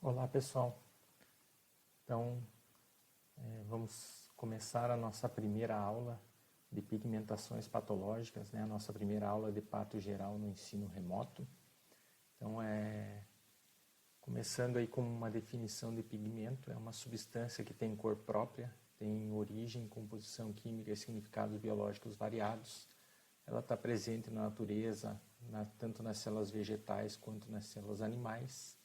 Olá pessoal, então vamos começar a nossa primeira aula de pigmentações patológicas, né? A nossa primeira aula de pato geral no ensino remoto. Então começando aí com uma definição de pigmento, é uma substância que tem cor própria, tem origem, composição química e significados biológicos variados. Ela está presente na natureza, tanto nas células vegetais quanto nas células animais.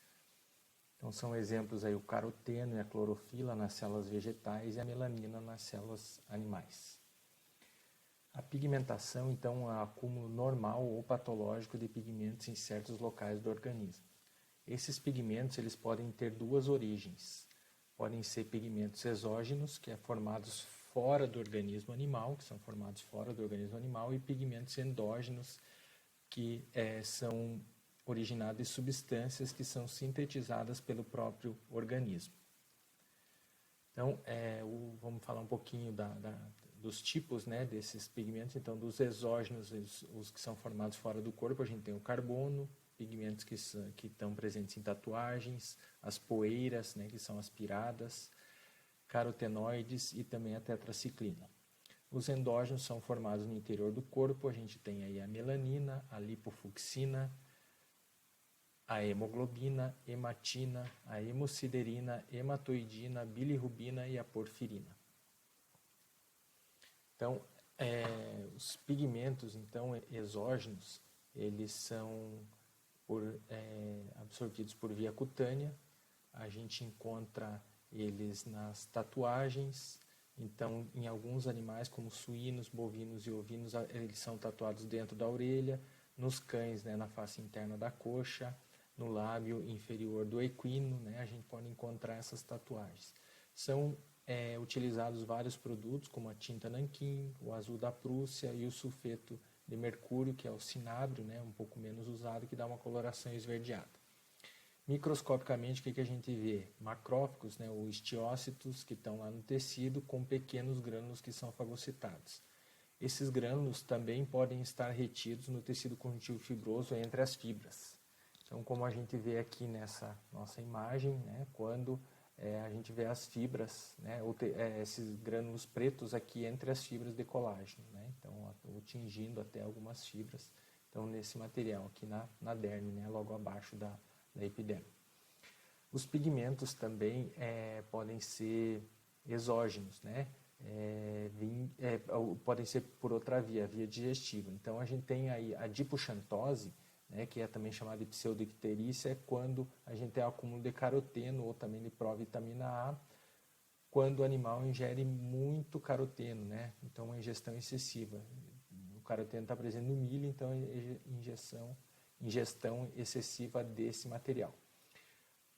Então são exemplos aí o caroteno e a clorofila nas células vegetais e a melanina nas células animais. A pigmentação, então, é um acúmulo normal ou patológico de pigmentos em certos locais do organismo. Esses pigmentos eles podem ter duas origens. Podem ser pigmentos exógenos, que é formados fora do organismo animal, que são formados fora do organismo animal, e pigmentos endógenos, que são originados de substâncias que são sintetizadas pelo próprio organismo. Então, vamos falar um pouquinho dos tipos, né, desses pigmentos. Então, dos exógenos, os que são formados fora do corpo, a gente tem o carbono, pigmentos que estão presentes em tatuagens, as poeiras, né, que são aspiradas, carotenoides e também a tetraciclina. Os endógenos são formados no interior do corpo, a gente tem aí a melanina, a lipofucsina, a hemoglobina, hematina, a hemosiderina, hematoidina, bilirrubina e a porfirina. Então, os pigmentos exógenos, eles são absorvidos por via cutânea. A gente encontra eles nas tatuagens. Então, em alguns animais, como suínos, bovinos e ovinos, eles são tatuados dentro da orelha. Nos cães, né, na face interna da coxa. No lábio inferior do equino, né, a gente pode encontrar essas tatuagens. São utilizados vários produtos, como a tinta nanquim, o azul da Prússia e o sulfeto de mercúrio, que é o cinábrio, né, um pouco menos usado, que dá uma coloração esverdeada. Microscopicamente, o que a gente vê? Macrófagos, né, ou estiócitos, que estão lá no tecido, com pequenos grânulos que são fagocitados. Esses grânulos também podem estar retidos no tecido conjuntivo fibroso entre as fibras. Então, como a gente vê aqui nessa nossa imagem, né, quando a gente vê as fibras, né, esses grânulos pretos aqui entre as fibras de colágeno, né, então atingindo até algumas fibras, então nesse material aqui na derme, né, logo abaixo da epiderme. Os pigmentos também podem ser exógenos, né, podem ser por outra via digestiva. Então a gente tem aí a adipoxantose, né, que é também chamada de pseudoicterícia, é quando a gente tem acúmulo de caroteno ou também de provitamina A, quando o animal ingere muito caroteno, né, então uma ingestão excessiva. O caroteno está presente no milho, então ingestão excessiva desse material.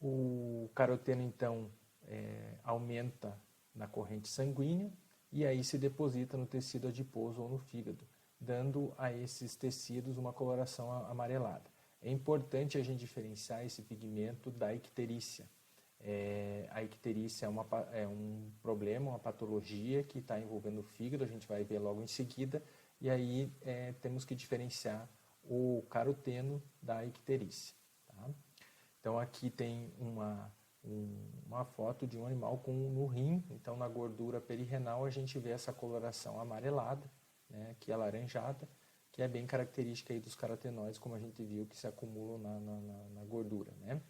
O caroteno, então, aumenta na corrente sanguínea e aí se deposita no tecido adiposo ou no fígado, dando a esses tecidos uma coloração amarelada. É importante a gente diferenciar esse pigmento da icterícia. A icterícia é um problema, uma patologia que está envolvendo o fígado, a gente vai ver logo em seguida, e aí temos que diferenciar o caroteno da icterícia. Tá? Então aqui tem uma foto de um animal no rim, então na gordura perirrenal a gente vê essa coloração amarelada, né, aqui alaranjada, que é bem característica aí dos carotenoides, como a gente viu que se acumulam na gordura, né?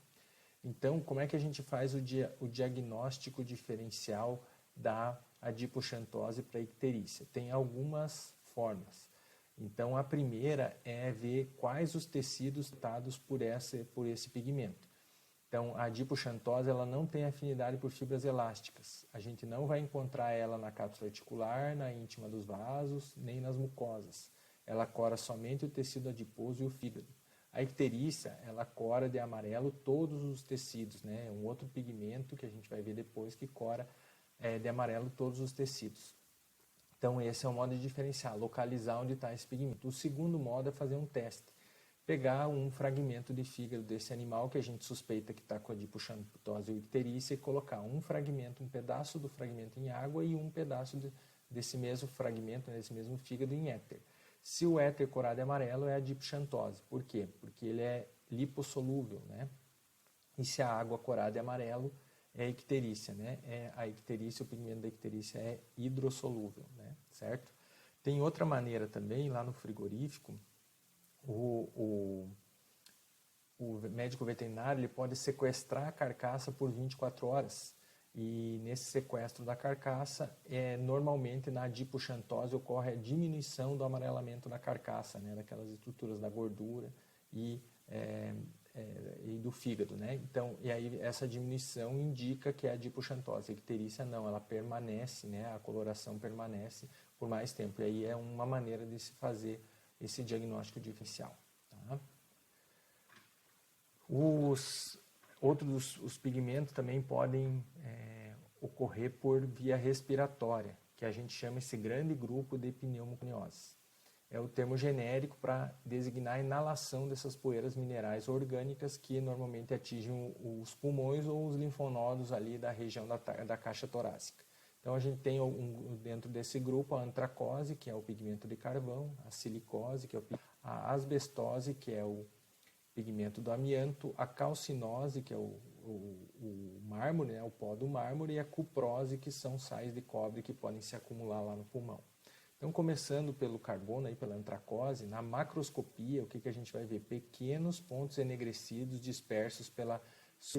Então, como é que a gente faz o diagnóstico diferencial da adipoxantose para a icterícia? Tem algumas formas. Então, a primeira é ver quais os tecidos tratados por esse pigmento. Então, a adipoxantose ela não tem afinidade por fibras elásticas. A gente não vai encontrar ela na cápsula articular, na íntima dos vasos, nem nas mucosas. Ela cora somente o tecido adiposo e o fígado. A icterícia, ela cora de amarelo todos os tecidos, né? É um outro pigmento que a gente vai ver depois que cora de amarelo todos os tecidos. Então, esse é o modo de diferenciar, localizar onde está esse pigmento. O segundo modo é fazer um teste. Pegar um fragmento de fígado desse animal que a gente suspeita que está com adipoxantose ou icterícia e colocar um pedaço do fragmento em água e um pedaço desse mesmo fragmento, desse mesmo fígado em éter. Se o éter corar de amarelo é adipoxantose. Por quê? Porque ele é lipossolúvel, né? E se a água corada é amarelo, é icterícia, né? A icterícia, o pigmento da icterícia é hidrossolúvel, né? Certo? Tem outra maneira também, lá no frigorífico, o médico veterinário ele pode sequestrar a carcaça por 24 horas. E nesse sequestro da carcaça, normalmente na adipoxantose ocorre a diminuição do amarelamento da carcaça, né? Daquelas estruturas da gordura e do fígado, né? Então, e aí essa diminuição indica que é a adipoxantose. A icterícia não, ela permanece, né? A coloração permanece por mais tempo. E aí é uma maneira de se fazer esse diagnóstico diferencial. Tá? Os pigmentos também podem ocorrer por via respiratória, que a gente chama esse grande grupo de pneumoconioses. É o termo genérico para designar a inalação dessas poeiras minerais orgânicas que normalmente atingem os pulmões ou os linfonodos ali da região da caixa torácica. Então a gente tem dentro desse grupo a antracose, que é o pigmento de carvão, a silicose, que é a asbestose, que é o pigmento do amianto, a calcinose, que é o mármore, né, o pó do mármore, e a cuprose, que são sais de cobre que podem se acumular lá no pulmão. Então, começando pelo carbono, aí, pela antracose, na macroscopia, o que a gente vai ver? Pequenos pontos enegrecidos dispersos pela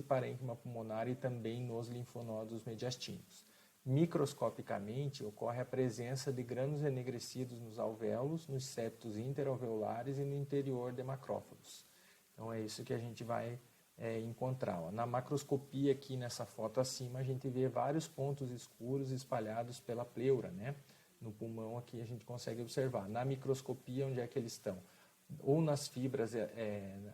parênquima pulmonar e também nos linfonodos mediastinos. Microscopicamente, ocorre a presença de grânulos enegrecidos nos alvéolos, nos septos interalveolares e no interior de macrófagos. Então, é isso que a gente vai encontrar. Ó. Na macroscopia, aqui nessa foto acima, a gente vê vários pontos escuros espalhados pela pleura, né? No pulmão aqui a gente consegue observar. Na microscopia, onde é que eles estão? Ou nas fibras,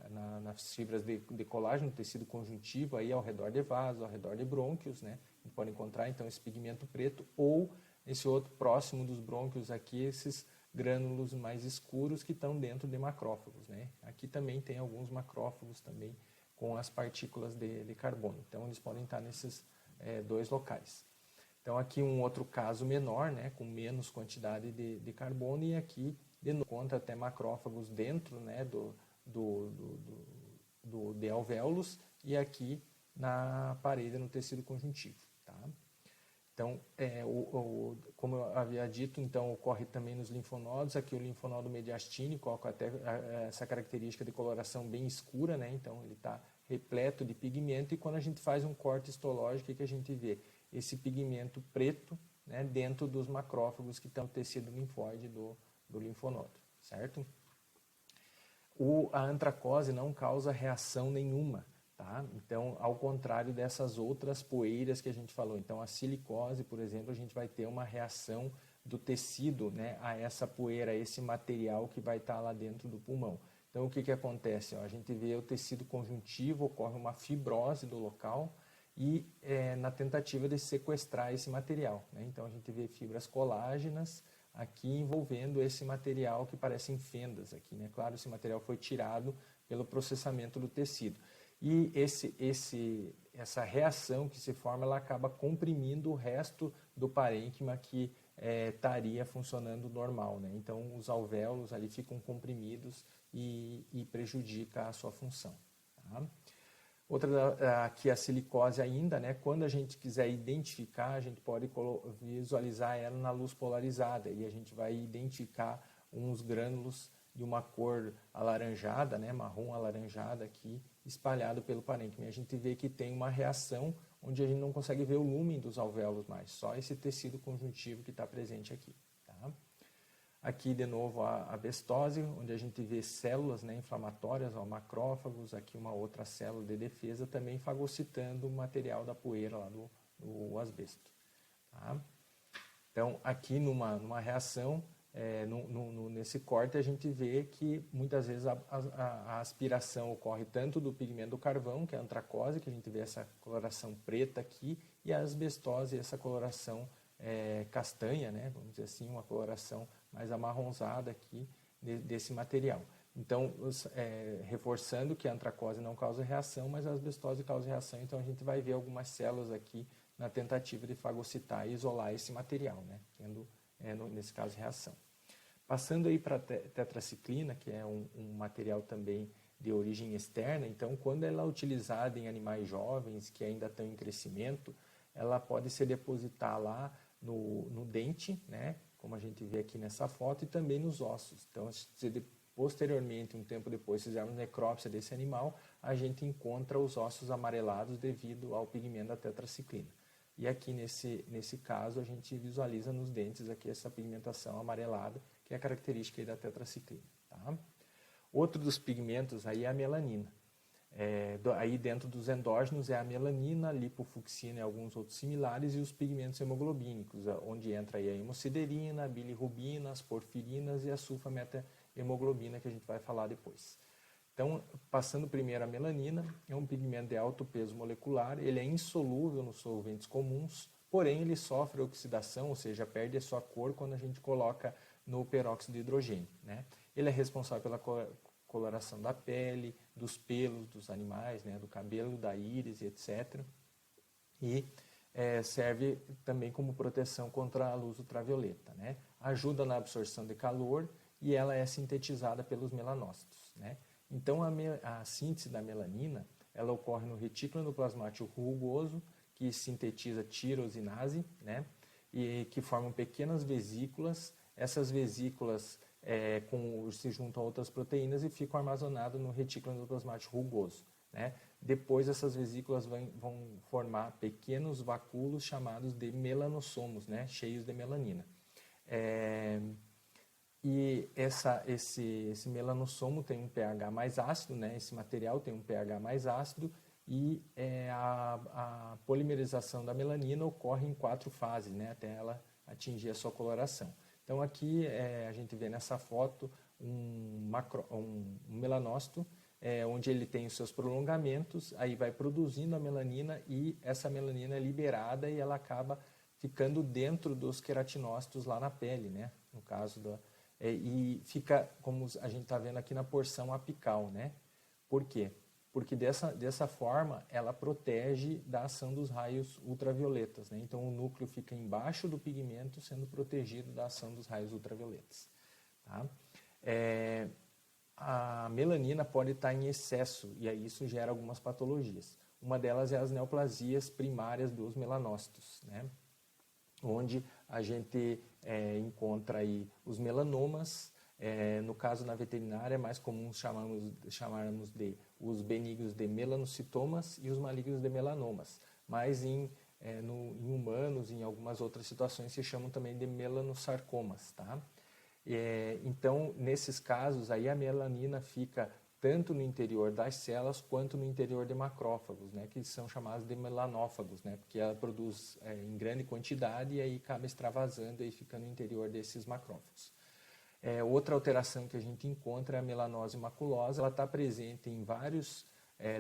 nas fibras de colágeno, tecido conjuntivo, aí ao redor de vasos, ao redor de brônquios, né? A gente pode encontrar então esse pigmento preto, ou esse outro próximo dos brônquios aqui, esses grânulos mais escuros que estão dentro de macrófagos, né? Aqui também tem alguns macrófagos também com as partículas de carbono. Então eles podem estar nesses dois locais. Então, aqui um outro caso menor, né, com menos quantidade de carbono, e aqui, de novo, encontra até macrófagos dentro, né, de alvéolos, e aqui na parede, no tecido conjuntivo. Tá? Então, como eu havia dito, então, ocorre também nos linfonodos, aqui o linfonodo mediastínico, com até essa característica de coloração bem escura, né, então ele está repleto de pigmento, e quando a gente faz um corte histológico, o que a gente vê? Esse pigmento preto, né, dentro dos macrófagos que estão no tecido linfóide do linfonodo, certo? A antracose não causa reação nenhuma, tá? Então, ao contrário dessas outras poeiras que a gente falou. Então, a silicose, por exemplo, a gente vai ter uma reação do tecido, né, a essa poeira, a esse material que vai estar lá dentro do pulmão. Então, o que acontece? Ó, a gente vê o tecido conjuntivo, ocorre uma fibrose do local, e na tentativa de sequestrar esse material, né? Então a gente vê fibras colágenas aqui envolvendo esse material que parecem fendas aqui, né? Claro, esse material foi tirado pelo processamento do tecido. E essa reação que se forma, ela acaba comprimindo o resto do parênquima que estaria funcionando normal, né? Então os alvéolos ali ficam comprimidos e prejudica a sua função. Tá? Outra aqui a silicose ainda, né? Quando a gente quiser identificar, a gente pode visualizar ela na luz polarizada e a gente vai identificar uns grânulos de uma cor alaranjada, né? Marrom alaranjada aqui, espalhado pelo parênquima. E a gente vê que tem uma reação onde a gente não consegue ver o lumen dos alvéolos mais, só esse tecido conjuntivo que está presente aqui. Tá? Aqui, de novo, a bestose, onde a gente vê células, né, inflamatórias, ó, macrófagos, aqui uma outra célula de defesa, também fagocitando o material da poeira lá do asbesto. Tá? Então, aqui numa reação, nesse corte, a gente vê que muitas vezes a aspiração ocorre tanto do pigmento do carvão, que é a antracose, que a gente vê essa coloração preta aqui, e a asbestose, essa coloração castanha, né, vamos dizer assim, uma coloração mais amarronzada aqui desse material. Então, reforçando que a antracose não causa reação, mas a asbestose causa reação, então a gente vai ver algumas células aqui na tentativa de fagocitar e isolar esse material, né, tendo, nesse caso, reação. Passando aí para a tetraciclina, que é um material também de origem externa, então quando ela é utilizada em animais jovens que ainda estão em crescimento, ela pode se depositar lá no dente, né, como a gente vê aqui nessa foto, e também nos ossos. Então, se posteriormente, um tempo depois, fizermos necrópsia desse animal, a gente encontra os ossos amarelados devido ao pigmento da tetraciclina. E aqui nesse caso a gente visualiza nos dentes aqui essa pigmentação amarelada, que é a característica aí da tetraciclina. Tá? Outro dos pigmentos aí é a melanina. Aí dentro dos endógenos é a melanina, a lipofucsina e alguns outros similares, e os pigmentos hemoglobínicos, onde entra aí a hemosiderina, a bilirrubina, as porfirinas e a sulfa-meta-hemoglobina, que a gente vai falar depois. Então, passando primeiro a melanina, é um pigmento de alto peso molecular, ele é insolúvel nos solventes comuns, porém ele sofre oxidação, ou seja, perde a sua cor quando a gente coloca no peróxido de hidrogênio, né? Ele é responsável pela coloração da pele, dos pelos dos animais, né, do cabelo, da íris, etc. E serve também como proteção contra a luz ultravioleta, né? Ajuda na absorção de calor e ela é sintetizada pelos melanócitos, né? Então a síntese da melanina, ela ocorre no retículo endoplasmático rugoso, que sintetiza tirosinase, né? E que formam pequenas vesículas. Essas vesículas se juntam a outras proteínas e ficam armazenadas no retículo endoplasmático rugoso, né? Depois essas vesículas vão formar pequenos vacúolos chamados de melanossomos, né? Cheios de melanina. E esse melanossomo tem um pH mais ácido, né? Esse material tem um pH mais ácido e a polimerização da melanina ocorre em 4 fases, né? Até ela atingir a sua coloração. Então aqui a gente vê nessa foto um melanócito, onde ele tem os seus prolongamentos, aí vai produzindo a melanina e essa melanina é liberada e ela acaba ficando dentro dos queratinócitos lá na pele, né? No caso e fica, como a gente está vendo aqui, na porção apical, né? Por quê? Porque dessa forma ela protege da ação dos raios ultravioletas, né? Então o núcleo fica embaixo do pigmento sendo protegido da ação dos raios ultravioletas. Tá? A melanina pode estar em excesso e aí isso gera algumas patologias. Uma delas é as neoplasias primárias dos melanócitos, né? Onde a gente encontra aí os melanomas. No caso na veterinária é mais comum chamarmos de os benignos de melanocitomas e os malignos de melanomas, mas em humanos e em algumas outras situações se chamam também de melanosarcomas, tá? Então nesses casos aí a melanina fica tanto no interior das células quanto no interior de macrófagos, né, que são chamados de melanófagos, né, porque ela produz em grande quantidade e aí acaba extravasando e fica no interior desses macrófagos. Outra alteração que a gente encontra é a melanose maculosa. Ela está presente em várias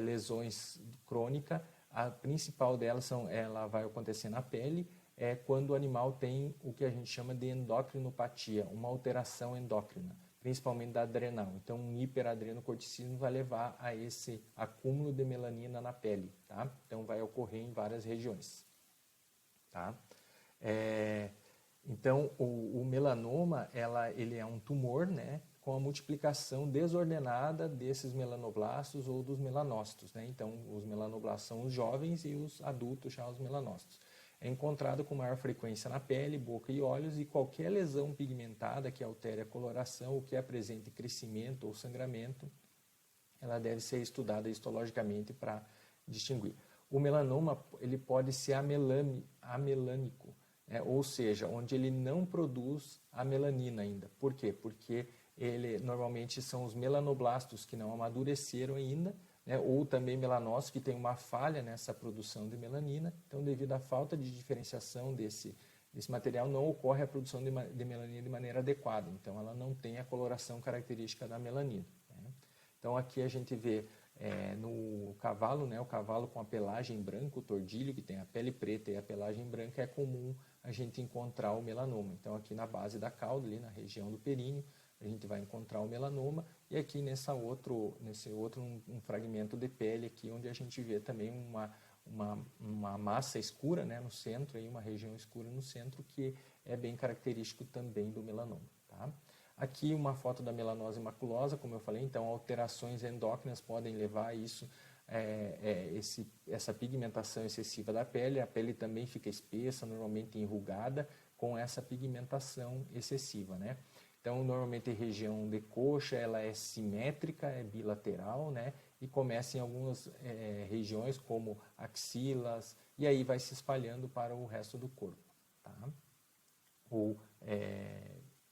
lesões crônicas. A principal delas ela vai acontecer na pele, quando o animal tem o que a gente chama de endocrinopatia, uma alteração endócrina, principalmente da adrenal. Então, um hiperadrenocorticismo vai levar a esse acúmulo de melanina na pele, tá? Então, vai ocorrer em várias regiões, tá? Então, o melanoma, ele é um tumor, né, com a multiplicação desordenada desses melanoblastos ou dos melanócitos, né? Então, os melanoblastos são os jovens e os adultos já os melanócitos. É encontrado com maior frequência na pele, boca e olhos, e qualquer lesão pigmentada que altere a coloração ou que apresente crescimento ou sangramento, ela deve ser estudada histologicamente para distinguir. O melanoma ele pode ser amelânico, né? Ou seja, onde ele não produz a melanina ainda. Por quê? Porque normalmente são os melanoblastos que não amadureceram ainda, né? Ou também melanócitos que tem uma falha nessa produção de melanina. Então, devido à falta de diferenciação desse material, não ocorre a produção de melanina de maneira adequada. Então, ela não tem a coloração característica da melanina, né? Então, aqui a gente vê no cavalo, né, o cavalo com a pelagem branca, o tordilho, que tem a pele preta e a pelagem branca, é comum a gente encontrar o melanoma. Então, aqui na base da cauda, ali na região do períneo, a gente vai encontrar o melanoma, e aqui nesse outro um fragmento de pele aqui, onde a gente vê também uma massa escura, né, no centro, aí, uma região escura no centro, que é bem característico também do melanoma. Tá? Aqui uma foto da melanose maculosa, como eu falei, então alterações endócrinas podem levar a isso, essa pigmentação excessiva da pele. A pele também fica espessa, normalmente enrugada, com essa pigmentação excessiva, né? Então, normalmente a região de coxa, ela é simétrica, é bilateral, né? E começa em algumas regiões, como axilas, e aí vai se espalhando para o resto do corpo, tá? Ou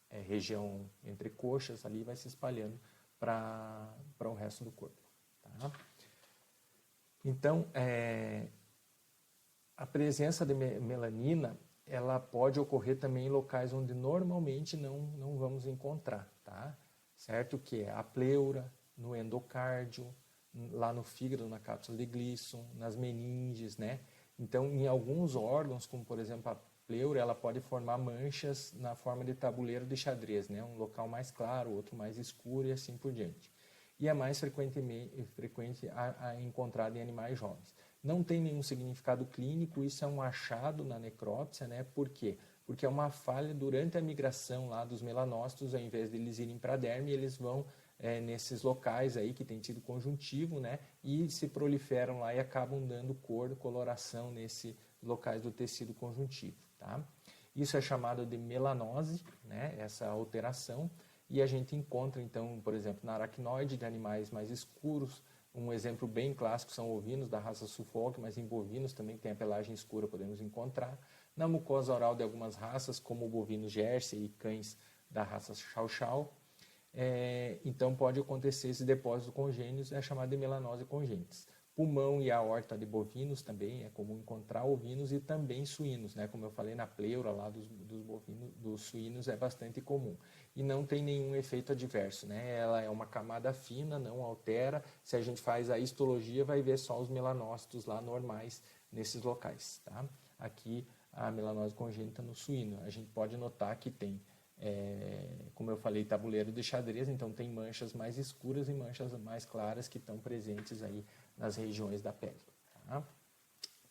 região entre coxas, ali vai se espalhando para o resto do corpo, tá? Então, a presença de melanina, ela pode ocorrer também em locais onde normalmente não vamos encontrar, tá? Certo? Que é a pleura, no endocárdio, lá no fígado, na cápsula de Gleason, nas meninges, né? Então, em alguns órgãos, como por exemplo a pleura, ela pode formar manchas na forma de tabuleiro de xadrez, né? Um local mais claro, outro mais escuro e assim por diante. E é mais frequente encontrado em animais jovens. Não tem nenhum significado clínico, isso é um achado na necrópsia, né? Por quê? Porque é uma falha durante a migração lá dos melanócitos, ao invés de eles irem para a derme, eles vão nesses locais aí que tem tido conjuntivo, né? E se proliferam lá e acabam dando cor, coloração nesses locais do tecido conjuntivo, tá? Isso é chamado de melanose, né? Essa alteração. E a gente encontra, então, por exemplo, na aracnoide de animais mais escuros. Um exemplo bem clássico são ovinos da raça Suffolk, mas em bovinos também tem a pelagem escura, podemos encontrar. Na mucosa oral de algumas raças, como o bovino Jersey e cães da raça Chow Chow. Então pode acontecer esse depósito congênitos, é chamado de melanose congênitas. Pulmão e aorta de bovinos também é comum encontrar, ovinos e também suínos, né? Como eu falei, na pleura lá dos bovinos, dos suínos é bastante comum. E não tem nenhum efeito adverso, né? Ela é uma camada fina, não altera. Se a gente faz a histologia, vai ver só os melanócitos lá normais nesses locais, tá? Aqui a melanose congênita no suíno. A gente pode notar que tem, como eu falei, tabuleiro de xadrez, então tem manchas mais escuras e manchas mais claras que estão presentes aí nas regiões da pele, tá?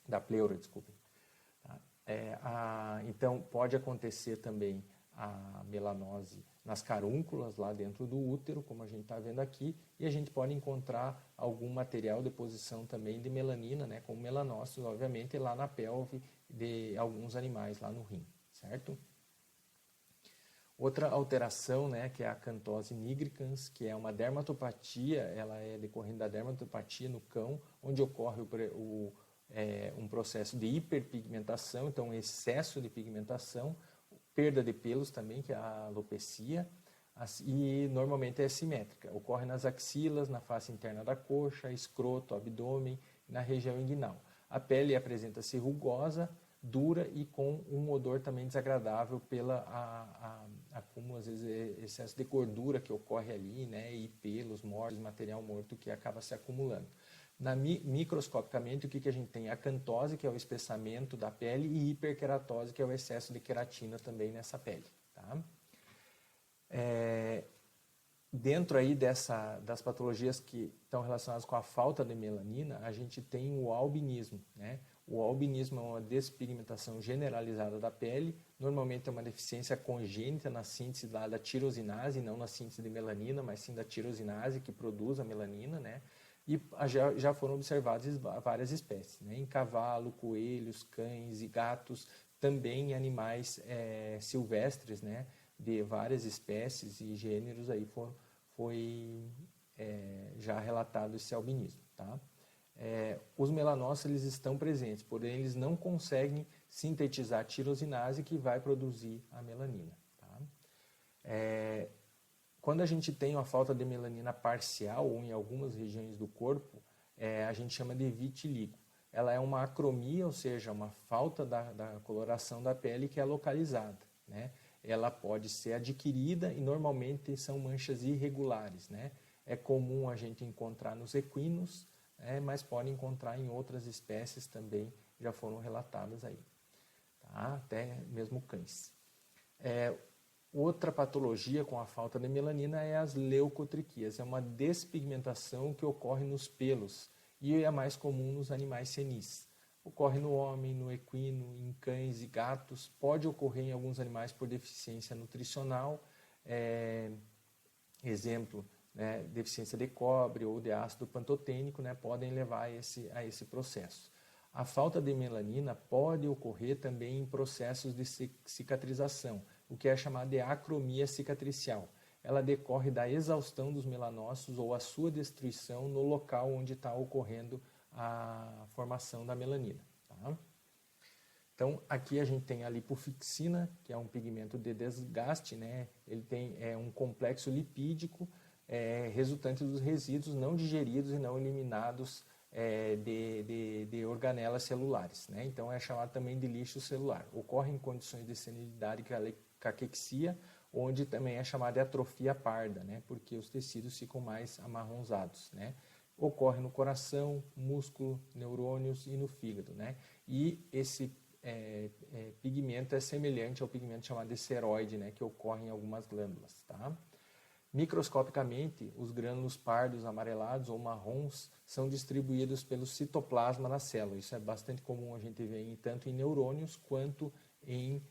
Da pleura, desculpe. Tá? Então, pode acontecer também a melanose nas carúnculas, lá dentro do útero, como a gente está vendo aqui, e a gente pode encontrar algum material de deposição também de melanina, né, como melanócitos, obviamente, lá na pelve de alguns animais, lá no rim, certo? Outra alteração, né, que é a acantose nigricans, que é uma dermatopatia, ela é decorrente da dermatopatia no cão, onde ocorre um processo de hiperpigmentação, então um excesso de pigmentação, perda de pelos também, que é a alopecia, e normalmente é simétrica. Ocorre nas axilas, na face interna da coxa, escroto, abdômen, na região inguinal. A pele apresenta-se rugosa, dura e com um odor também desagradável pela acúmulo, às vezes, excesso de gordura que ocorre ali, né, e pelos mortos, material morto que acaba se acumulando. Microscopicamente, o que a gente tem? Acantose, que é o espessamento da pele, e hiperqueratose, que é o excesso de queratina também nessa pele. Tá? Dentro aí das patologias que estão relacionadas com a falta de melanina, a gente tem o albinismo, né? O albinismo é uma despigmentação generalizada da pele, normalmente é uma deficiência congênita na síntese da tirosinase, não na síntese de melanina, mas sim da tirosinase que produz a melanina, né? E já foram observadas várias espécies, né? Em cavalo, coelhos, cães e gatos, também em animais silvestres, né? De várias espécies e gêneros aí foi já relatado esse albinismo, tá? Os melanócitos eles estão presentes, porém eles não conseguem sintetizar a tirosinase que vai produzir a melanina. Tá? Quando a gente tem uma falta de melanina parcial ou em algumas regiões do corpo, a gente chama de vitiligo. Ela é uma acromia, ou seja, uma falta da coloração da pele que é localizada, né? Ela pode ser adquirida e normalmente são manchas irregulares, né? É comum a gente encontrar nos equinos, mas pode encontrar em outras espécies também, já foram relatadas aí, tá? Até mesmo cães. Outra patologia com a falta de melanina é as leucotriquias, é uma despigmentação que ocorre nos pelos e é mais comum nos animais senis. Ocorre no homem, no equino, em cães e gatos, pode ocorrer em alguns animais por deficiência nutricional, exemplo, né, deficiência de cobre ou de ácido pantotênico, né, podem levar a esse processo. A falta de melanina pode ocorrer também em processos de cicatrização, o que é chamado de acromia cicatricial. Ela decorre da exaustão dos melanócitos ou a sua destruição no local onde está ocorrendo a formação da melanina. Tá? Então, aqui a gente tem a lipofixina, que é um pigmento de desgaste, né? Ele tem um complexo lipídico resultante dos resíduos não digeridos e não eliminados de organelas celulares, né? Então, é chamado também de lixo celular. Ocorre em condições de senilidade e caquexia, onde também é chamada de atrofia parda, né? Porque os tecidos ficam mais amarronzados, né? Ocorre no coração, músculo, neurônios e no fígado, né? E esse pigmento é semelhante ao pigmento chamado de seróide, né? Que ocorre em algumas glândulas, tá? Microscopicamente, os grânulos pardos, amarelados ou marrons são distribuídos pelo citoplasma na célula. Isso é bastante comum a gente ver tanto em neurônios quanto em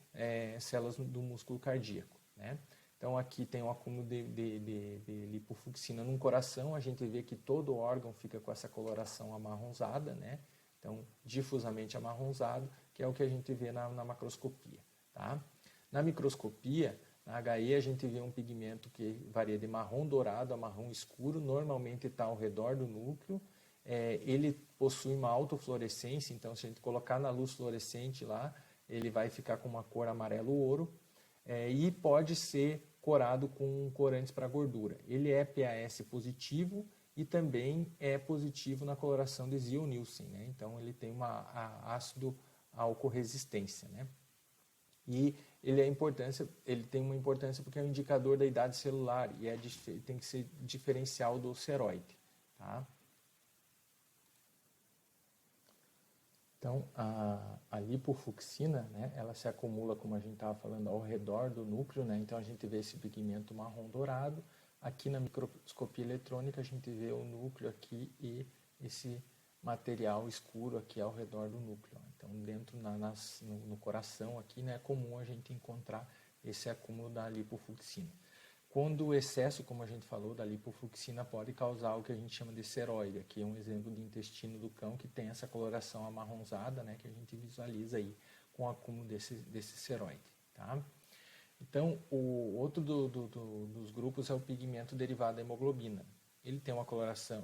células do músculo cardíaco, né? Então, aqui tem um acúmulo de lipofuscina no coração. A gente vê que todo o órgão fica com essa coloração amarronzada, né? Então, difusamente amarronzado, que é o que a gente vê na macroscopia. Tá? Na microscopia, na HE, a gente vê um pigmento que varia de marrom dourado a marrom escuro, normalmente está ao redor do núcleo. Ele possui uma autofluorescência, então se a gente colocar na luz fluorescente lá, ele vai ficar com uma cor amarelo-ouro, e pode ser corado com corantes para gordura. Ele é PAS positivo e também é positivo na coloração de Ziehl-Neelsen, né? Então ele tem ácido álcool-resistência, né? E ele tem uma importância porque é um indicador da idade celular e tem que ser diferencial do seróide, tá? Então, a lipofuscina, né, ela se acumula, como a gente estava falando, ao redor do núcleo, né? Então a gente vê esse pigmento marrom dourado. Aqui na microscopia eletrônica a gente vê o núcleo aqui e esse material escuro aqui ao redor do núcleo. Então, dentro no coração aqui, né, é comum a gente encontrar esse acúmulo da lipofuscina. Quando o excesso, como a gente falou, da lipofuscina pode causar o que a gente chama de seróide. Aqui é um exemplo de intestino do cão que tem essa coloração amarronzada, né, que a gente visualiza aí com o acúmulo desse seróide. Tá? Então, o outro dos grupos é o pigmento derivado da hemoglobina. Ele tem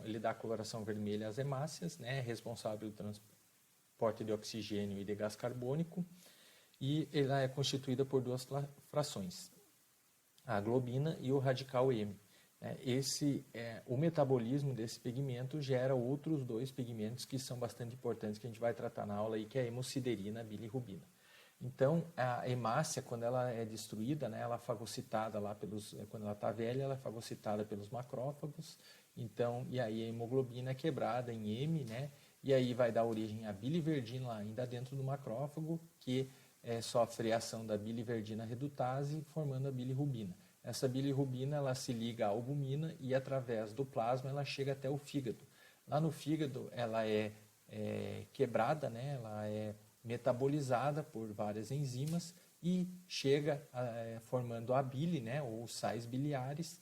ele dá a coloração vermelha às hemácias, né, responsável pelo transporte de oxigênio e de gás carbônico, e ela é constituída por duas frações, a globina e o radical M. O metabolismo desse pigmento gera outros dois pigmentos que são bastante importantes, que a gente vai tratar na aula, aí, que é a hemociderina e a bilirrubina. Então, a hemácia, quando ela é destruída, né, ela é fagocitada lá quando ela está velha, ela é fagocitada pelos macrófagos. Então, e aí a hemoglobina é quebrada em M, né, e aí vai dar origem à biliverdina lá ainda dentro do macrófago, que sofre a ação da biliverdina redutase, formando a bilirrubina. Essa bilirrubina, ela se liga à albumina e através do plasma ela chega até o fígado. Lá no fígado, ela é quebrada, né, ela é metabolizada por várias enzimas e chega formando a bile, né, ou sais biliares,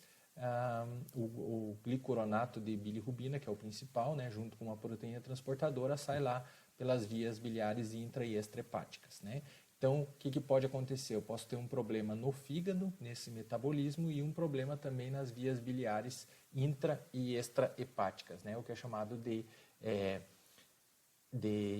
o glicoronato de bilirrubina, que é o principal, né, junto com uma proteína transportadora, sai lá pelas vias biliares intra e extrahepáticas, né? Então, o que pode acontecer? Eu posso ter um problema no fígado, nesse metabolismo, e um problema também nas vias biliares intra e extrahepáticas, né, o que é chamado de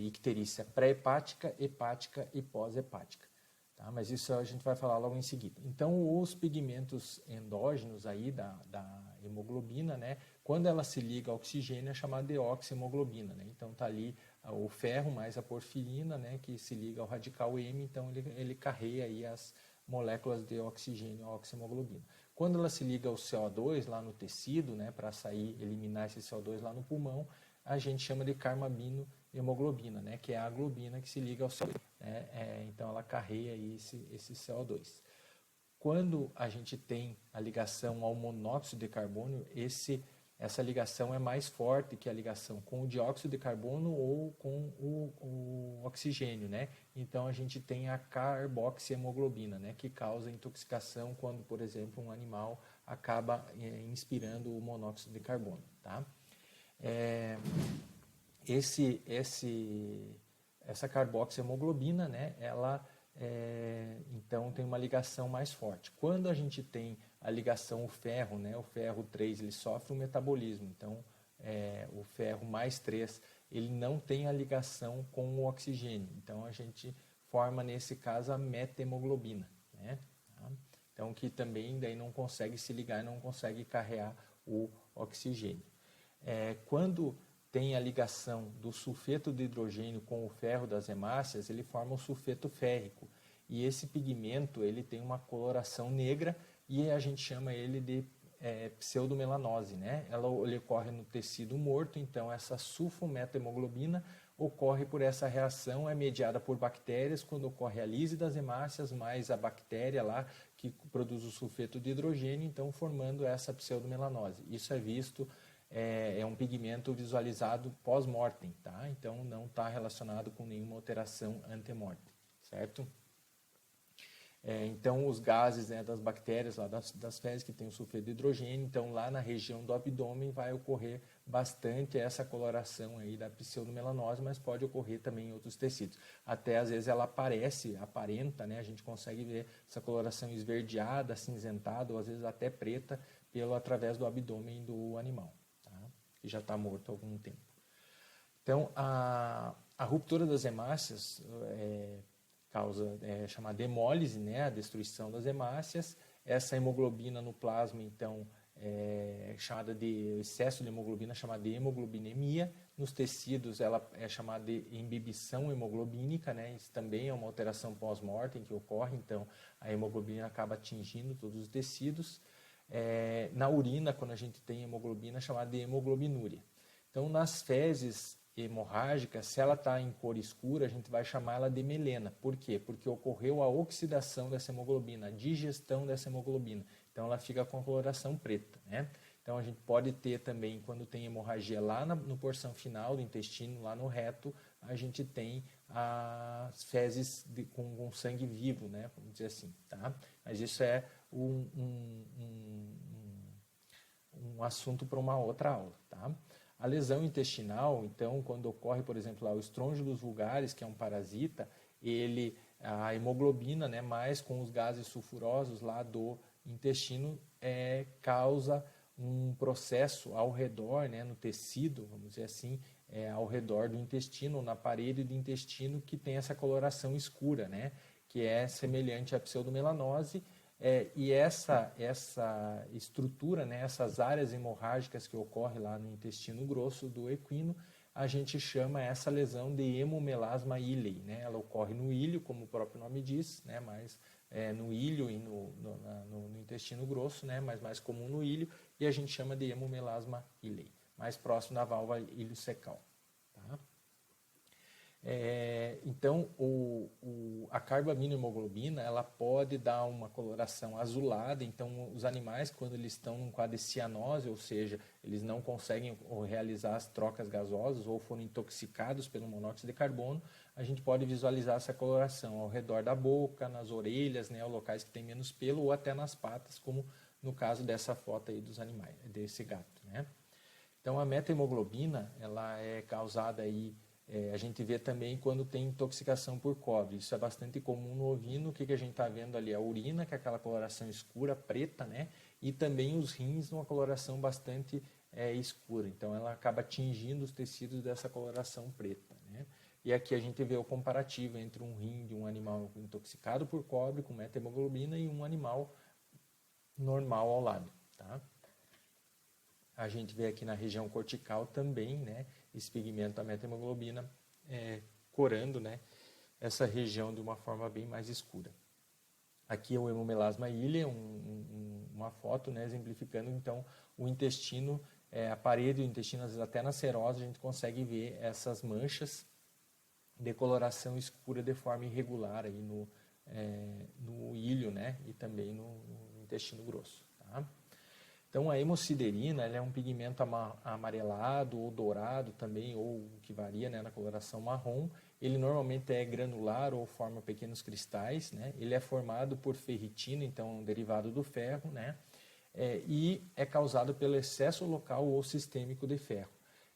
icterícia pré-hepática, hepática e pós-hepática. Tá? Mas isso a gente vai falar logo em seguida. Então, os pigmentos endógenos aí da hemoglobina, né, quando ela se liga ao oxigênio, é chamada de oxihemoglobina. Né? Então, está ali o ferro mais a porfirina, né, que se liga ao radical M, então ele carrega aí as moléculas de oxigênio, a oxihemoglobina. Quando ela se liga ao CO2 lá no tecido, né, para eliminar esse CO2 lá no pulmão, a gente chama de carbaminohemoglobina, né, que é a globina que se liga ao CO2. Né, então ela carrega aí esse CO2. Quando a gente tem a ligação ao monóxido de carbono, esse essa ligação é mais forte que a ligação com o dióxido de carbono ou com o oxigênio, né? Então a gente tem a carboxihemoglobina, né? Que causa intoxicação quando, por exemplo, um animal acaba inspirando o monóxido de carbono, tá? Essa carboxihemoglobina, né? Ela então tem uma ligação mais forte. Quando a gente tem a ligação o ferro, né? O ferro 3, ele sofre um metabolismo, então o ferro mais 3, ele não tem a ligação com o oxigênio, então a gente forma nesse caso a metahemoglobina, né? Então que também daí não consegue se ligar, não consegue carregar o oxigênio. Quando tem a ligação do sulfeto de hidrogênio com o ferro das hemácias, ele forma o sulfeto férrico. E esse pigmento ele tem uma coloração negra e a gente chama ele de pseudomelanose, né? Ele ocorre no tecido morto, então essa sulfometahemoglobina ocorre por essa reação, é mediada por bactérias, quando ocorre a lise das hemácias, mais a bactéria lá que produz o sulfeto de hidrogênio, então formando essa pseudomelanose. Isso é visto, é um pigmento visualizado pós-mortem, tá? Então não está relacionado com nenhuma alteração ante-mortem, certo? Então os gases, né, das bactérias lá das fezes que tem o sulfeto de hidrogênio, então lá na região do abdômen vai ocorrer bastante essa coloração aí da pseudomelanose, mas pode ocorrer também em outros tecidos. Até às vezes ela aparenta, né, a gente consegue ver essa coloração esverdeada, acinzentada ou às vezes até preta através do abdômen do animal, tá? Que já está morto há algum tempo. Então a ruptura das hemácias causa chamada hemólise, né, a destruição das hemácias. Essa hemoglobina no plasma, então, chamada de excesso de hemoglobina, chamada de hemoglobinemia. Nos tecidos, ela é chamada de imbibição hemoglobínica, né? Isso também é uma alteração pós-mortem que ocorre, então a hemoglobina acaba atingindo todos os tecidos. Na urina, quando a gente tem hemoglobina, é chamada de hemoglobinúria. Então, nas fezes hemorrágica, se ela está em cor escura, a gente vai chamar ela de melena. Por quê? Porque ocorreu a oxidação dessa hemoglobina, a digestão dessa hemoglobina. Então ela fica com a coloração preta, né? Então a gente pode ter também, quando tem hemorragia lá no porção final do intestino, lá no reto, a gente tem as fezes com sangue vivo, né? Vamos dizer assim, tá? Mas isso é um assunto para uma outra aula, tá? A lesão intestinal, então, quando ocorre, por exemplo, lá, o estrôngilos vulgaris, que é um parasita, a hemoglobina, né, mais com os gases sulfurosos lá do intestino, causa um processo ao redor, né, no tecido, vamos dizer assim, ao redor do intestino, na parede do intestino, que tem essa coloração escura, né, que é semelhante à pseudomelanose. E essa estrutura, né, essas áreas hemorrágicas que ocorrem lá no intestino grosso do equino, a gente chama essa lesão de hemomelasma ilei, né? Ela ocorre no ilho, como o próprio nome diz, né, mas no ilho e no intestino grosso, né, mas mais comum no ilho, e a gente chama de hemomelasma ilei, mais próximo da válvula iliocecal. Tá? Então, a carbaminohemoglobina, ela pode dar uma coloração azulada. Então, os animais, quando eles estão num quadro de cianose, ou seja, eles não conseguem realizar as trocas gasosas ou foram intoxicados pelo monóxido de carbono, a gente pode visualizar essa coloração ao redor da boca, nas orelhas, né, locais que tem menos pelo, ou até nas patas, como no caso dessa foto aí dos animais, desse gato, né? Então, a metahemoglobina, ela é causada aí, a gente vê também quando tem intoxicação por cobre. Isso é bastante comum no ovino. O que a gente está vendo ali? A urina, que é aquela coloração escura, preta, né? E também os rins, numa coloração bastante escura. Então, ela acaba atingindo os tecidos dessa coloração preta, né? E aqui a gente vê o comparativo entre um rim de um animal intoxicado por cobre, com metahemoglobina, e um animal normal ao lado, tá? A gente vê aqui na região cortical também, né, esse pigmento da metahemoglobina corando, né, essa região de uma forma bem mais escura. Aqui é o hemomelasma ilei, uma foto, né, exemplificando então o intestino, a parede do intestino, às vezes até na serose a gente consegue ver essas manchas de coloração escura de forma irregular aí no ilho, né, e também no intestino grosso. Tá? Então, a hemosiderina, ela é um pigmento amarelado ou dourado também, ou que varia, né, na coloração marrom. Ele normalmente é granular ou forma pequenos cristais, né? Ele é formado por ferritina, então é um derivado do ferro, né? E é causado pelo excesso local ou sistêmico de ferro.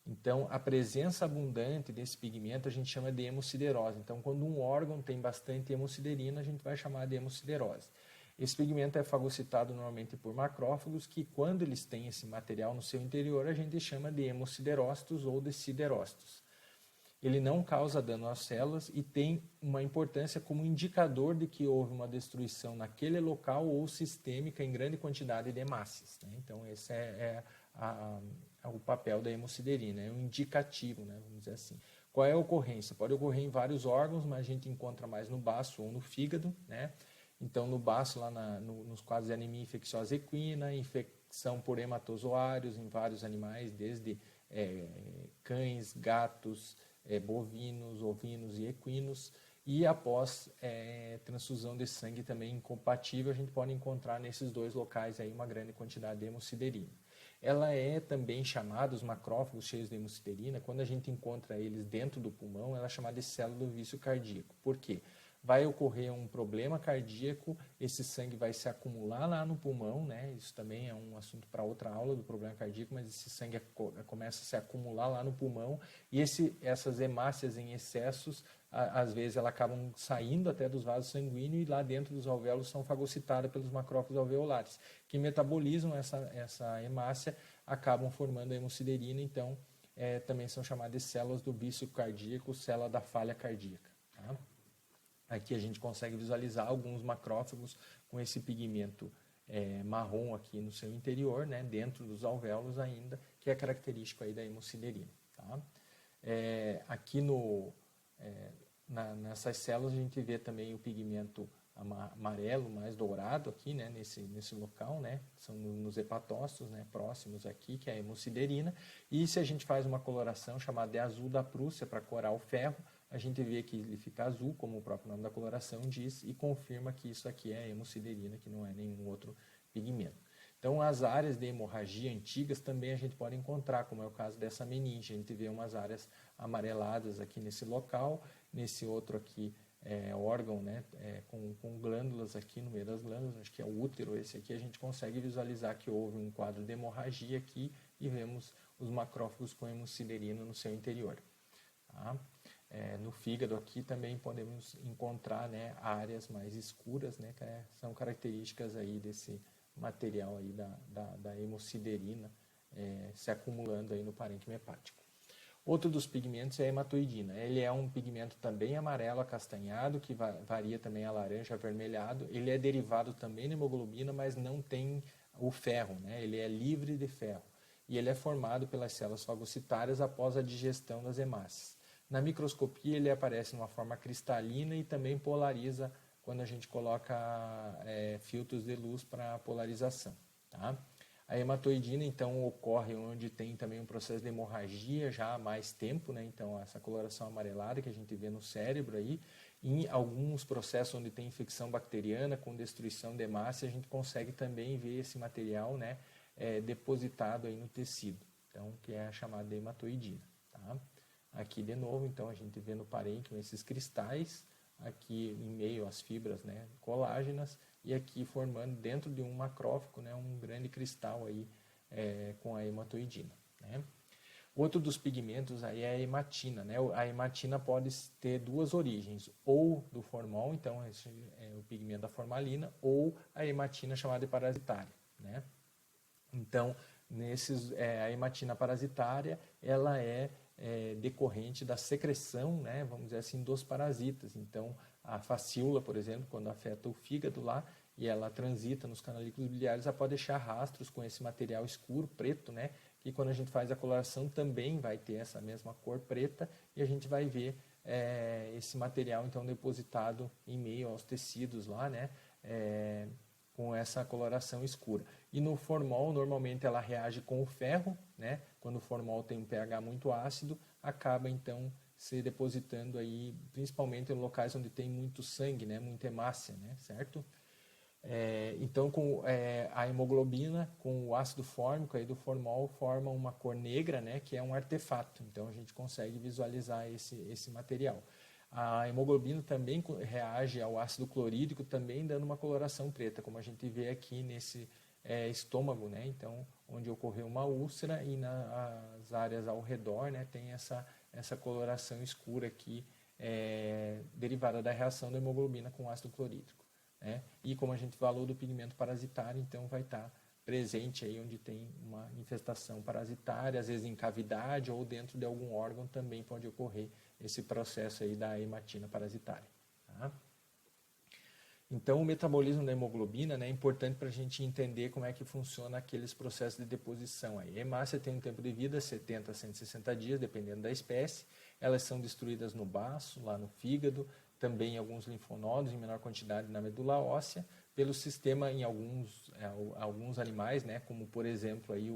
Então, a presença abundante desse pigmento a gente chama de hemosiderose. Então, quando um órgão tem bastante hemosiderina, a gente vai chamar de hemosiderose. Esse pigmento é fagocitado normalmente por macrófagos, que quando eles têm esse material no seu interior, a gente chama de hemosiderócitos ou de siderócitos. Ele não causa dano às células e tem uma importância como indicador de que houve uma destruição naquele local ou sistêmica em grande quantidade de hemácias, né? Então, esse é o papel da hemosiderina, é um indicativo, né? Vamos dizer assim. Qual é a ocorrência? Pode ocorrer em vários órgãos, mas a gente encontra mais no baço ou no fígado, né? Então, no baço, lá nos quadros de anemia infecciosa equina, infecção por hematozoários em vários animais, desde cães, gatos, bovinos, ovinos e equinos, e após transfusão de sangue também incompatível, a gente pode encontrar nesses dois locais aí uma grande quantidade de hemosiderina. Ela é também chamada, os macrófagos cheios de hemosiderina, quando a gente encontra eles dentro do pulmão, ela é chamada de célula do vício cardíaco. Por quê? Vai ocorrer um problema cardíaco, esse sangue vai se acumular lá no pulmão, né? Isso também é um assunto para outra aula do problema cardíaco, mas esse sangue começa a se acumular lá no pulmão e essas hemácias em excessos, às vezes elas acabam saindo até dos vasos sanguíneos e lá dentro dos alvéolos são fagocitadas pelos macrófagos alveolares, que metabolizam essa hemácia, acabam formando a hemosiderina, então também são chamadas de células do vício cardíaco, célula da falha cardíaca. Tá? Aqui a gente consegue visualizar alguns macrófagos com esse pigmento marrom aqui no seu interior, né, dentro dos alvéolos ainda, que é característico aí da hemosiderina. Tá? Aqui nessas células a gente vê também o pigmento amarelo, mais dourado aqui, né, nesse local, né, são nos hepatócitos, né, próximos aqui, que é a hemosiderina, e se a gente faz uma coloração chamada de azul da Prússia para corar o ferro, a gente vê que ele fica azul, como o próprio nome da coloração diz, e confirma que isso aqui é hemosiderina, que não é nenhum outro pigmento. Então, as áreas de hemorragia antigas também a gente pode encontrar, como é o caso dessa meninge. A gente vê umas áreas amareladas aqui nesse local, nesse outro aqui órgão, né, com glândulas aqui no meio das glândulas, acho que é o útero esse aqui, a gente consegue visualizar que houve um quadro de hemorragia aqui e vemos os macrófagos com hemosiderina no seu interior. Tá? No fígado aqui também podemos encontrar, né, áreas mais escuras, né, que são características aí desse material aí da hemosiderina se acumulando aí no parênquima hepático. Outro dos pigmentos é a hematoidina. Ele é um pigmento também amarelo acastanhado, que varia também a laranja avermelhado. Ele é derivado também de hemoglobina, mas não tem o ferro, né? Ele é livre de ferro. E ele é formado pelas células fagocitárias após a digestão das hemácias. Na microscopia ele aparece numa forma cristalina e também polariza quando a gente coloca filtros de luz para polarização. Tá? A hematoidina, então, ocorre onde tem também um processo de hemorragia já há mais tempo, né? Então, essa coloração amarelada que a gente vê no cérebro aí, em alguns processos onde tem infecção bacteriana com destruição de hemácia, a gente consegue também ver esse material, né, depositado aí no tecido, então, que é a chamada de hematoidina. Tá? Aqui, de novo, então, a gente vê no parênquima esses cristais, aqui em meio às fibras, né, colágenas, e aqui formando dentro de um macrófago, né, um grande cristal aí, com a hematoidina. Né. Outro dos pigmentos aí é a hematina. Né. A hematina pode ter duas origens, ou do formol, então esse é o pigmento da formalina, ou a hematina chamada de parasitária. Né. Então, a hematina parasitária, ela é decorrente da secreção, né, vamos dizer assim, dos parasitas. Então, a facíola, por exemplo, quando afeta o fígado lá e ela transita nos canalículos biliares, ela pode deixar rastros com esse material escuro, preto, né, que quando a gente faz a coloração também vai ter essa mesma cor preta e a gente vai ver esse material então depositado em meio aos tecidos lá, né, com essa coloração escura. E no formol, normalmente ela reage com o ferro, né? Quando o formol tem um pH muito ácido, acaba então se depositando aí, principalmente em locais onde tem muito sangue, né? Muita hemácia, né? Certo? Então, a hemoglobina com o ácido fórmico aí do formol forma uma cor negra, né, que é um artefato. Então, a gente consegue visualizar esse material. A hemoglobina também reage ao ácido clorídrico, também dando uma coloração preta, como a gente vê aqui nesse estômago, né? Então, onde ocorreu uma úlcera e nas áreas ao redor, né, tem essa coloração escura aqui, derivada da reação da hemoglobina com ácido clorídrico. Né? E como a gente falou do pigmento parasitário, então vai estar presente aí onde tem uma infestação parasitária, às vezes em cavidade ou dentro de algum órgão também pode ocorrer esse processo aí da hematina parasitária. Tá? Então, o metabolismo da hemoglobina, né, é importante para a gente entender como é que funciona aqueles processos de deposição. A hemácia tem um tempo de vida, 70 a 160 dias, dependendo da espécie. Elas são destruídas no baço, lá no fígado, também em alguns linfonodos, em menor quantidade na medula óssea, pelo sistema em alguns animais, né, como por exemplo aí